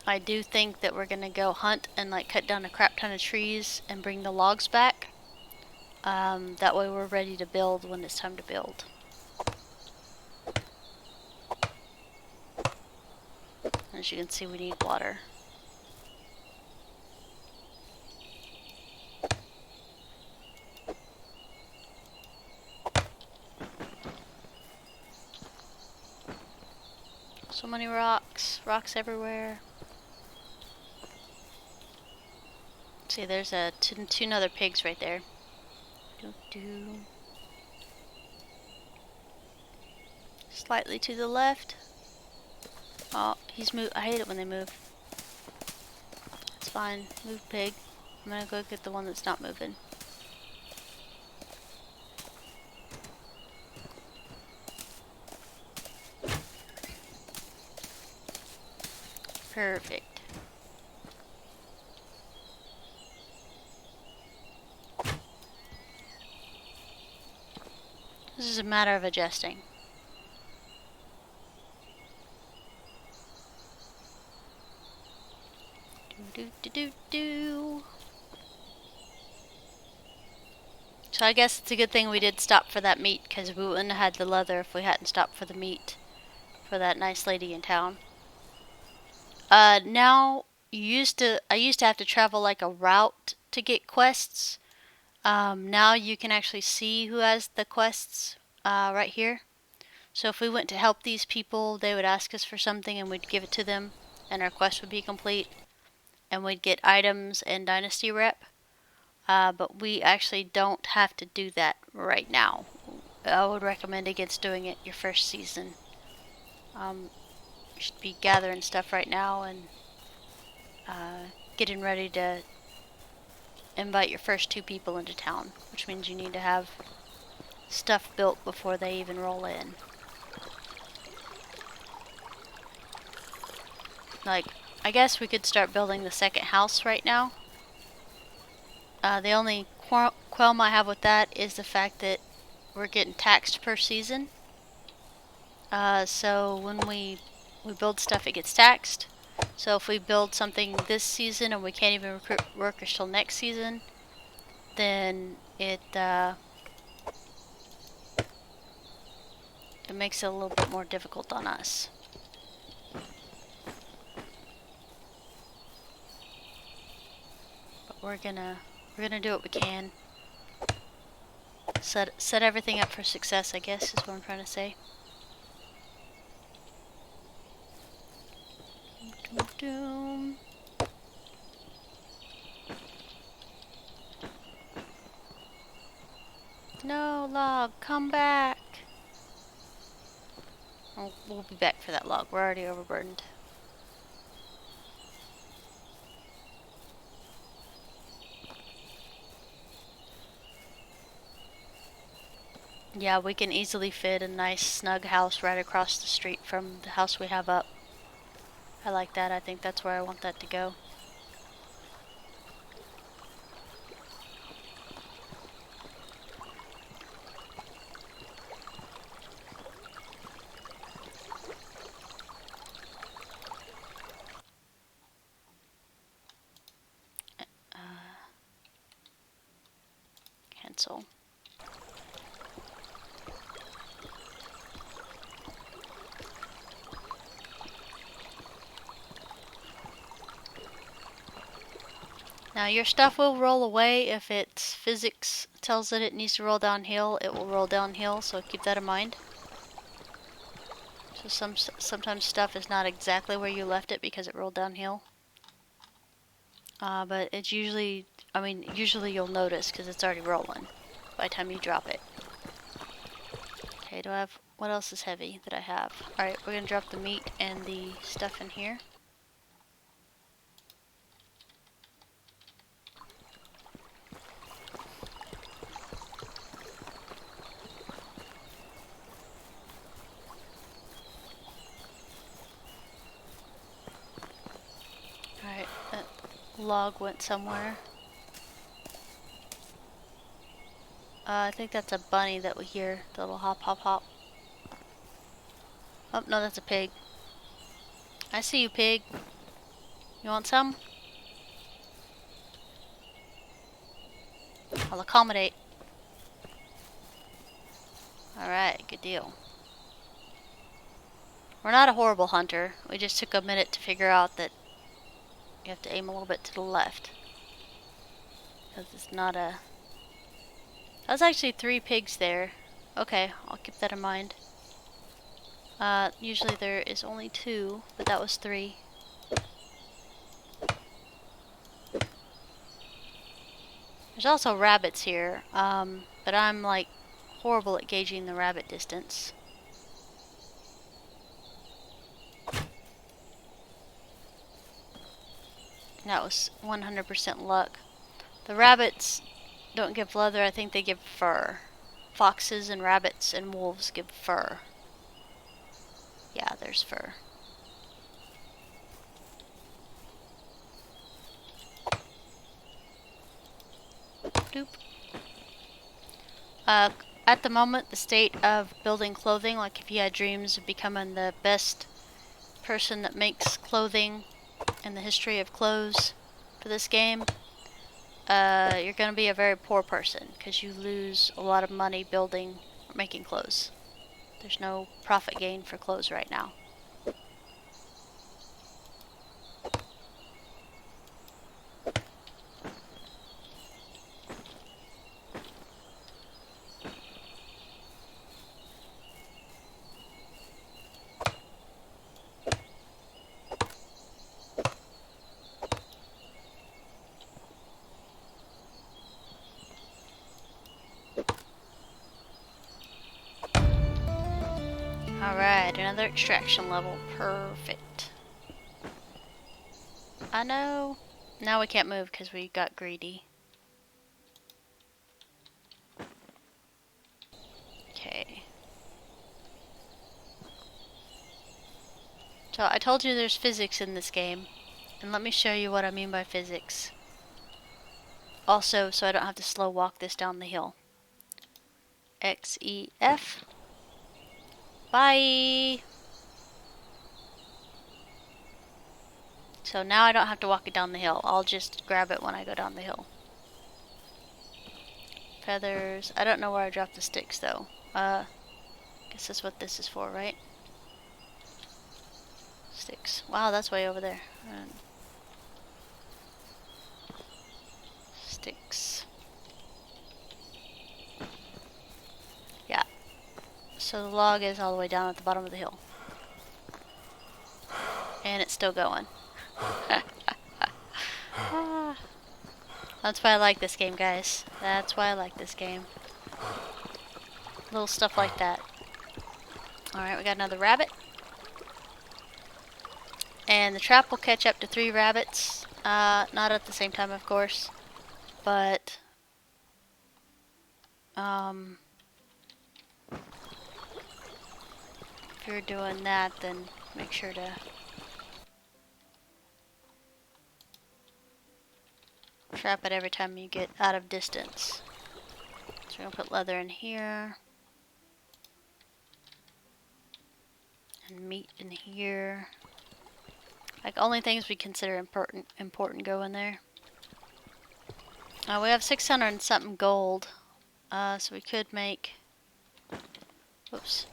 I do think that we're gonna go hunt and like cut down a crap ton of trees and bring the logs back. That way we're ready to build when it's time to build. As you can see, we need water. So many rocks. Rocks everywhere. See, there's two other pigs right there. Slightly to the left. Oh, he's moved. I hate it when they move. It's fine. Move, pig. I'm gonna go get the one that's not moving. Perfect. This is a matter of adjusting. So I guess it's a good thing we did stop for that meat, because we wouldn't have had the leather if we hadn't stopped for the meat for that nice lady in town. Now I used to have to travel like a route to get quests. Now you can actually see who has the quests right here. So if we went to help these people, they would ask us for something and we'd give it to them, and our quest would be complete, and we'd get items and Dynasty rep. But we actually don't have to do that right now. I would recommend against doing it your first season. You should be gathering stuff right now and getting ready to invite your first 2 people into town, which means you need to have stuff built before they even roll in. Like, I guess we could start building the second house right now. The only qualm I have with that is the fact that we're getting taxed per season. So when we build stuff, it gets taxed. So if we build something this season and we can't even recruit workers till next season, then it makes it a little bit more difficult on us. But we're gonna do what we can. Set everything up for success, I guess, is what I'm trying to say. Doom. No, log, come back. Oh, we'll be back for that log. We're already overburdened. Yeah, we can easily fit a nice snug house right across the street from the house we have up. I like that. I think that's where I want that to go. Cancel. Now your stuff will roll away if its physics tells it needs to roll downhill. It will roll downhill, so keep that in mind. So sometimes stuff is not exactly where you left it because it rolled downhill. But it's usually, usually you'll notice because it's already rolling by the time you drop it. Okay, what else is heavy that I have? Alright, we're gonna drop the meat and the stuff in here. log went somewhere. I think that's a bunny that we hear. The little hop, hop, hop. Oh, no, that's a pig. I see you, pig. You want some? I'll accommodate. Alright, good deal. We're not a horrible hunter. We just took a minute to figure out that you have to aim a little bit to the left. Because it's not a... That's actually 3 pigs there. Okay, I'll keep that in mind. Usually there is only 2, but that was 3. There's also rabbits here, but I'm like horrible at gauging the rabbit distance. That was 100% luck. The rabbits don't give leather, I think they give fur. Foxes and rabbits and wolves give fur. Yeah, there's fur. Doop. At the moment, the state of building clothing, like if you had dreams of becoming the best person that makes clothing in the history of clothes for this game, you're going to be a very poor person because you lose a lot of money building or making clothes. There's no profit gain for clothes right now. Alright, another extraction level. Perfect. I know. Now we can't move because we got greedy. Okay. So I told you there's physics in this game. And let me show you what I mean by physics. Also, so I don't have to slow walk this down the hill. XEF. Bye! So now I don't have to walk it down the hill. I'll just grab it when I go down the hill. Feathers. I don't know where I dropped the sticks though. Guess that's what this is for, right? Sticks. Wow, that's way over there. Sticks. Yeah. So the log is all the way down at the bottom of the hill. And it's still going. That's why I like this game, guys. That's why I like this game. Little stuff like that. Alright, we got another rabbit. And the trap will catch up to 3 rabbits. Not at the same time, of course. But... if you're doing that, then make sure to... trap it every time you get out of distance. So we're gonna put leather in here. And meat in here. Like only things we consider important go in there. We have 600 and something gold. So we could make... Oops.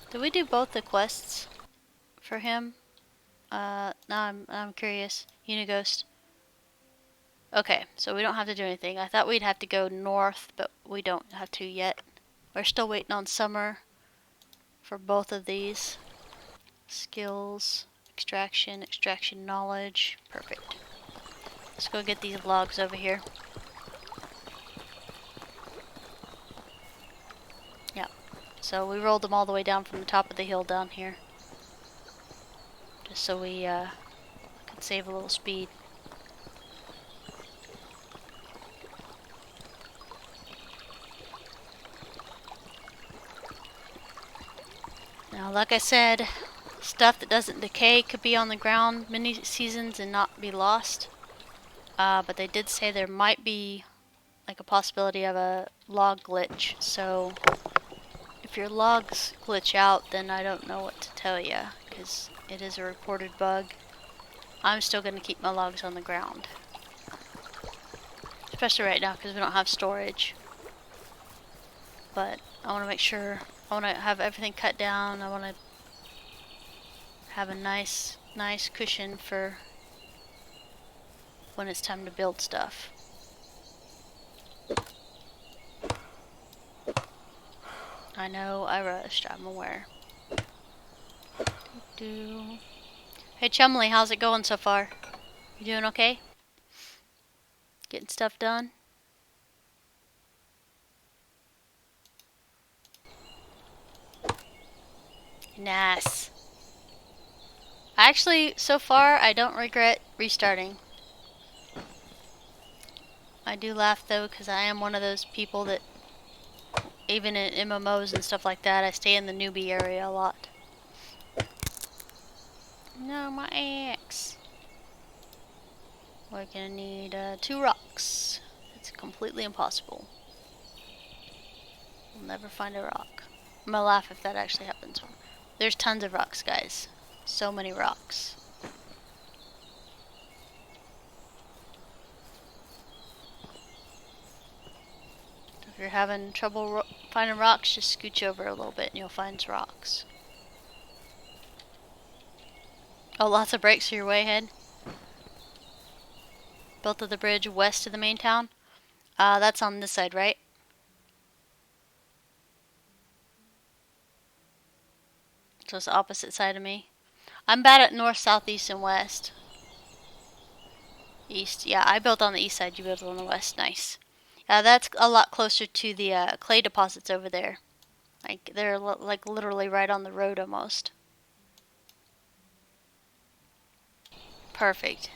Did we do both the quests for him? Now I'm curious. Unighost. Okay, so we don't have to do anything. I thought we'd have to go north, but we don't have to yet. We're still waiting on summer for both of these. Skills, extraction knowledge. Perfect. Let's go get these logs over here. Yeah. So we rolled them all the way down from the top of the hill down here. Just so we could save a little speed. Now, like I said, stuff that doesn't decay could be on the ground many seasons and not be lost. But they did say there might be like a possibility of a log glitch. So if your logs glitch out, then I don't know what to tell you, because it is a reported bug. I'm still going to keep my logs on the ground. Especially right now, because we don't have storage. But I want to make sure, I want to have everything cut down. I want to have a nice cushion for when it's time to build stuff. I know I rushed, I'm aware. Hey Chumley, how's it going so far? You doing okay? Getting stuff done? Nice. Actually, so far, I don't regret restarting. I do laugh though, because I am one of those people that, even in MMOs and stuff like that, I stay in the newbie area a lot. No, my axe. We're gonna need 2 rocks. It's completely impossible. We'll never find a rock. I'm gonna laugh if that actually happens. There's tons of rocks, guys. So many rocks. If you're having trouble finding rocks, just scooch over a little bit and you'll find rocks. Oh, lots of breaks are your way ahead. Built of the bridge west of the main town. That's on this side, right? So it's the opposite side of me. I'm bad at north, south, east, and west. East, yeah, I built on the east side, you built on the west, nice. That's a lot closer to the clay deposits over there. Like, they're like literally right on the road almost. Perfect.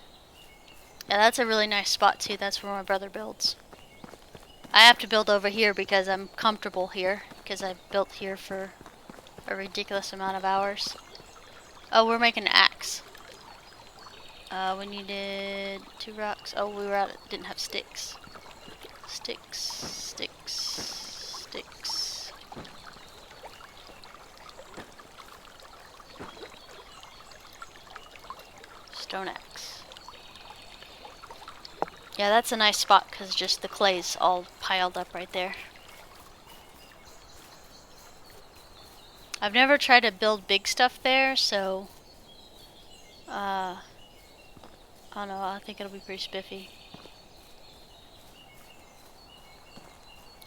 Yeah, that's a really nice spot too, that's where my brother builds. I have to build over here because I'm comfortable here, because I've built here for a ridiculous amount of hours. Oh, we're making an axe. We needed 2 rocks. Oh, we were out. Didn't have sticks. Sticks. Stone axe. Yeah, that's a nice spot because just the clay's all piled up right there. I've never tried to build big stuff there, so I don't know, I think it'll be pretty spiffy.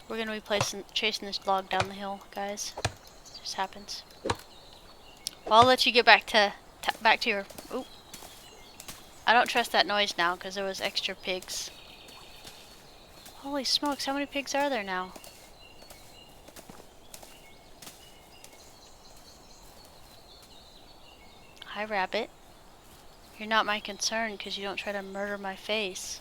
We're gonna be chasing this log down the hill, guys. It just happens. Well, I'll let you get back to your. Ooh. I don't trust that noise now because there was extra pigs. Holy smokes! How many pigs are there now? Hi, rabbit. You're not my concern because you don't try to murder my face.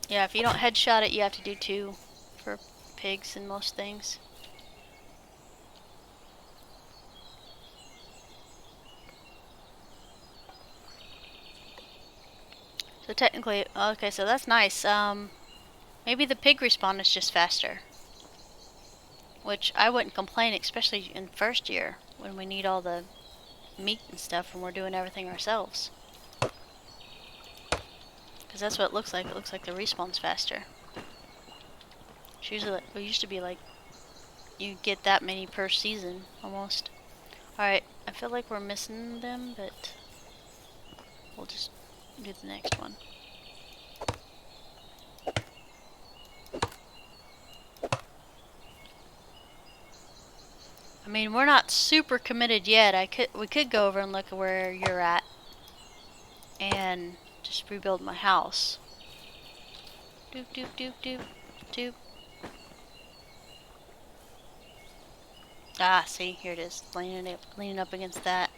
Yeah, if you don't headshot it, you have to do 2 for pigs and most things. So technically, okay, so that's nice. Maybe the pig respawn is just faster. Which I wouldn't complain, especially in first year when we need all the meat and stuff and we're doing everything ourselves. Because that's what it looks like. It looks like the respawn's faster. It's usually like, it used to be like you get that many per season almost. Alright, I feel like we're missing them, but we'll just do the next one. I mean, we're not super committed yet. We could go over and look at where you're at and just rebuild my house. Doop doop doop doop doop. Ah, see, here it is, leaning up against that.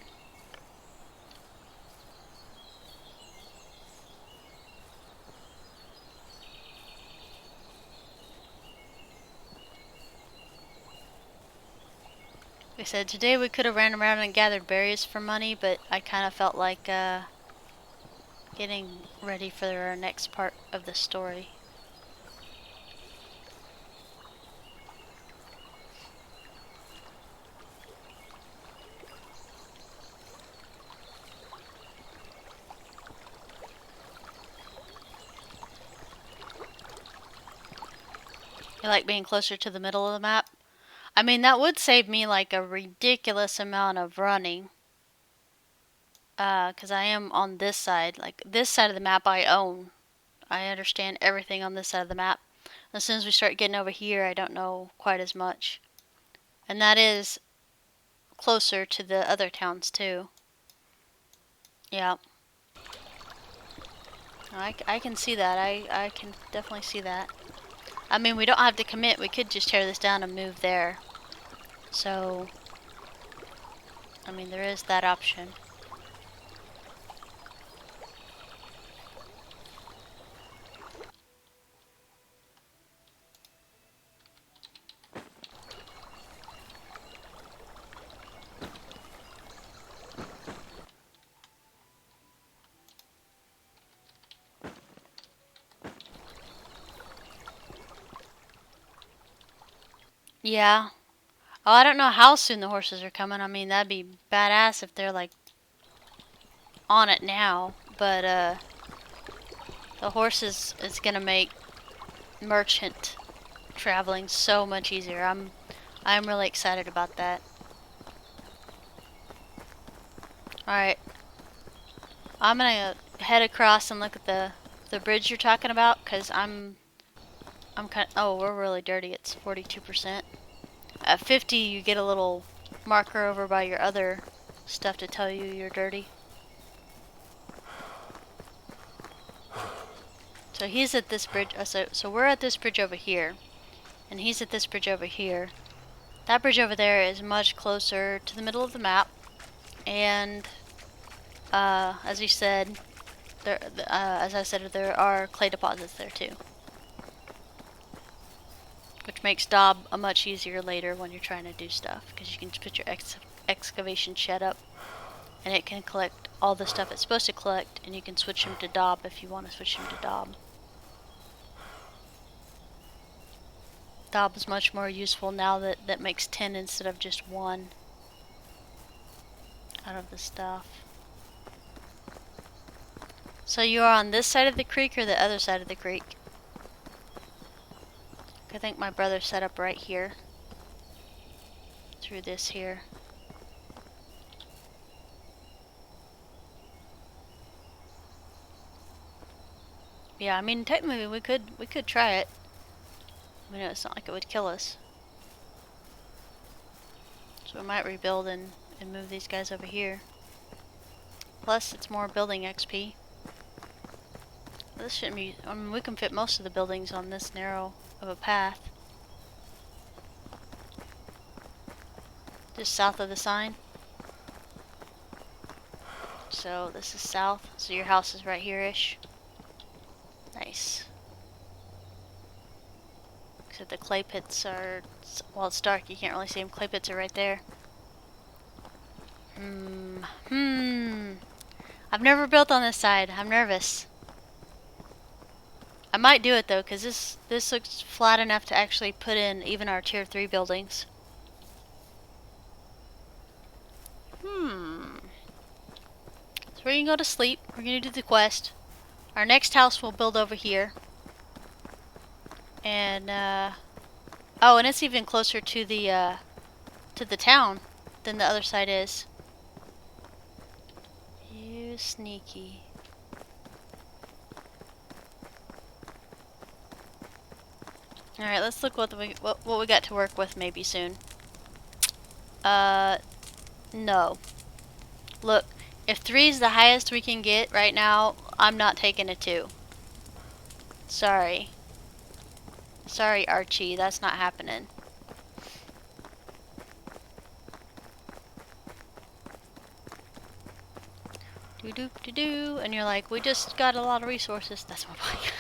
I said, today we could have ran around and gathered berries for money, but I kind of felt like getting ready for our next part of the story. You like being closer to the middle of the map? I mean, that would save me like a ridiculous amount of running. Because I am on this side. Like, this side of the map I own. I understand everything on this side of the map. As soon as we start getting over here, I don't know quite as much. And that is closer to the other towns, too. Yeah. I can see that. I can definitely see that. I mean, we don't have to commit. We could just tear this down and move there. So, I mean, there is that option. Yeah. Oh, I don't know how soon the horses are coming. I mean, that'd be badass if they're like on it now. But the horses is gonna make merchant traveling so much easier. I'm really excited about that. All right, I'm gonna head across and look at the bridge you're talking about, cause I'm kind of, oh, we're really dirty. It's 42%. At 50, you get a little marker over by your other stuff to tell you you're dirty. So he's at this bridge. So we're at this bridge over here, and he's at this bridge over here. That bridge over there is much closer to the middle of the map, and as you said, as I said, there are clay deposits there too, which makes Daub a much easier later when you're trying to do stuff, because you can just put your excavation shed up, and it can collect all the stuff it's supposed to collect, and you can switch them to Daub if you want to switch them to Daub. Daub is much more useful now that makes 10 instead of just 1 out of the stuff. So you are on this side of the creek or the other side of the creek? I think my brother set up right here. Through this here. Yeah, I mean technically we could try it. I mean, it's not like it would kill us. So we might rebuild and move these guys over here. Plus it's more building XP. This shouldn't be, I mean, we can fit most of the buildings on this narrow of a path. Just south of the sign. So this is south, so your house is right here-ish. Nice. Except the clay pits are, well, it's dark, you can't really see them. Clay pits are right there. I've never built on this side. I'm nervous. I might do it though, because this looks flat enough to actually put in even our tier 3 buildings. So we're gonna go to sleep. We're gonna do the quest. Our next house we'll build over here. And oh, and it's even closer to the town than the other side is. You sneaky. Alright, let's look what we got to work with maybe soon. No. Look, if 3 is the highest we can get right now, I'm not taking a 2. Sorry. Sorry, Archie, that's not happening. Do-do-do-do, and you're like, we just got a lot of resources. That's my point.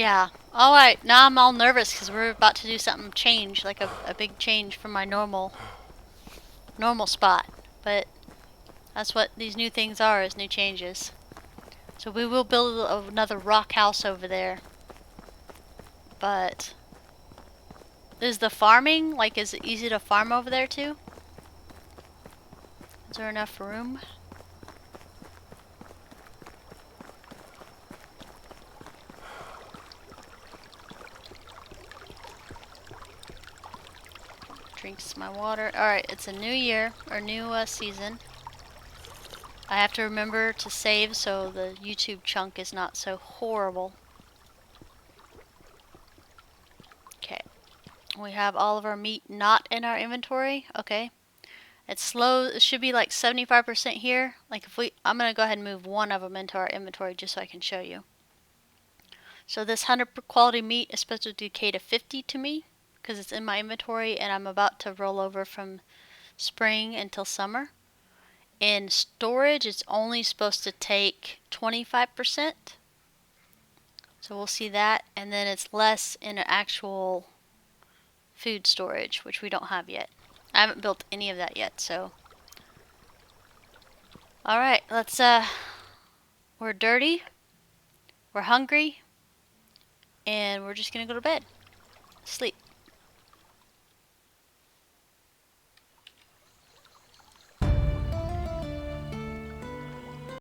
Yeah. Alright, now I'm all nervous because we're about to do something change, like a big change from my normal spot. But that's what these new things are, is new changes. So we will build another rock house over there. But is the farming, like, is it easy to farm over there too? Is there enough room? Drinks my water. Alright, it's a new year, or new season. I have to remember to save so the YouTube chunk is not so horrible. Okay. We have all of our meat not in our inventory. Okay. It's slow. It should be like 75% here. Like I'm going to go ahead and move one of them into our inventory just so I can show you. So this 100 quality meat is supposed to decay to 50 to me because it's in my inventory and I'm about to roll over from spring until summer. In storage, it's only supposed to take 25%. So we'll see that. And then it's less in an actual food storage, which we don't have yet. I haven't built any of that yet, so. Alright, let's, we're dirty, we're hungry, and we're just gonna go to bed. Sleep.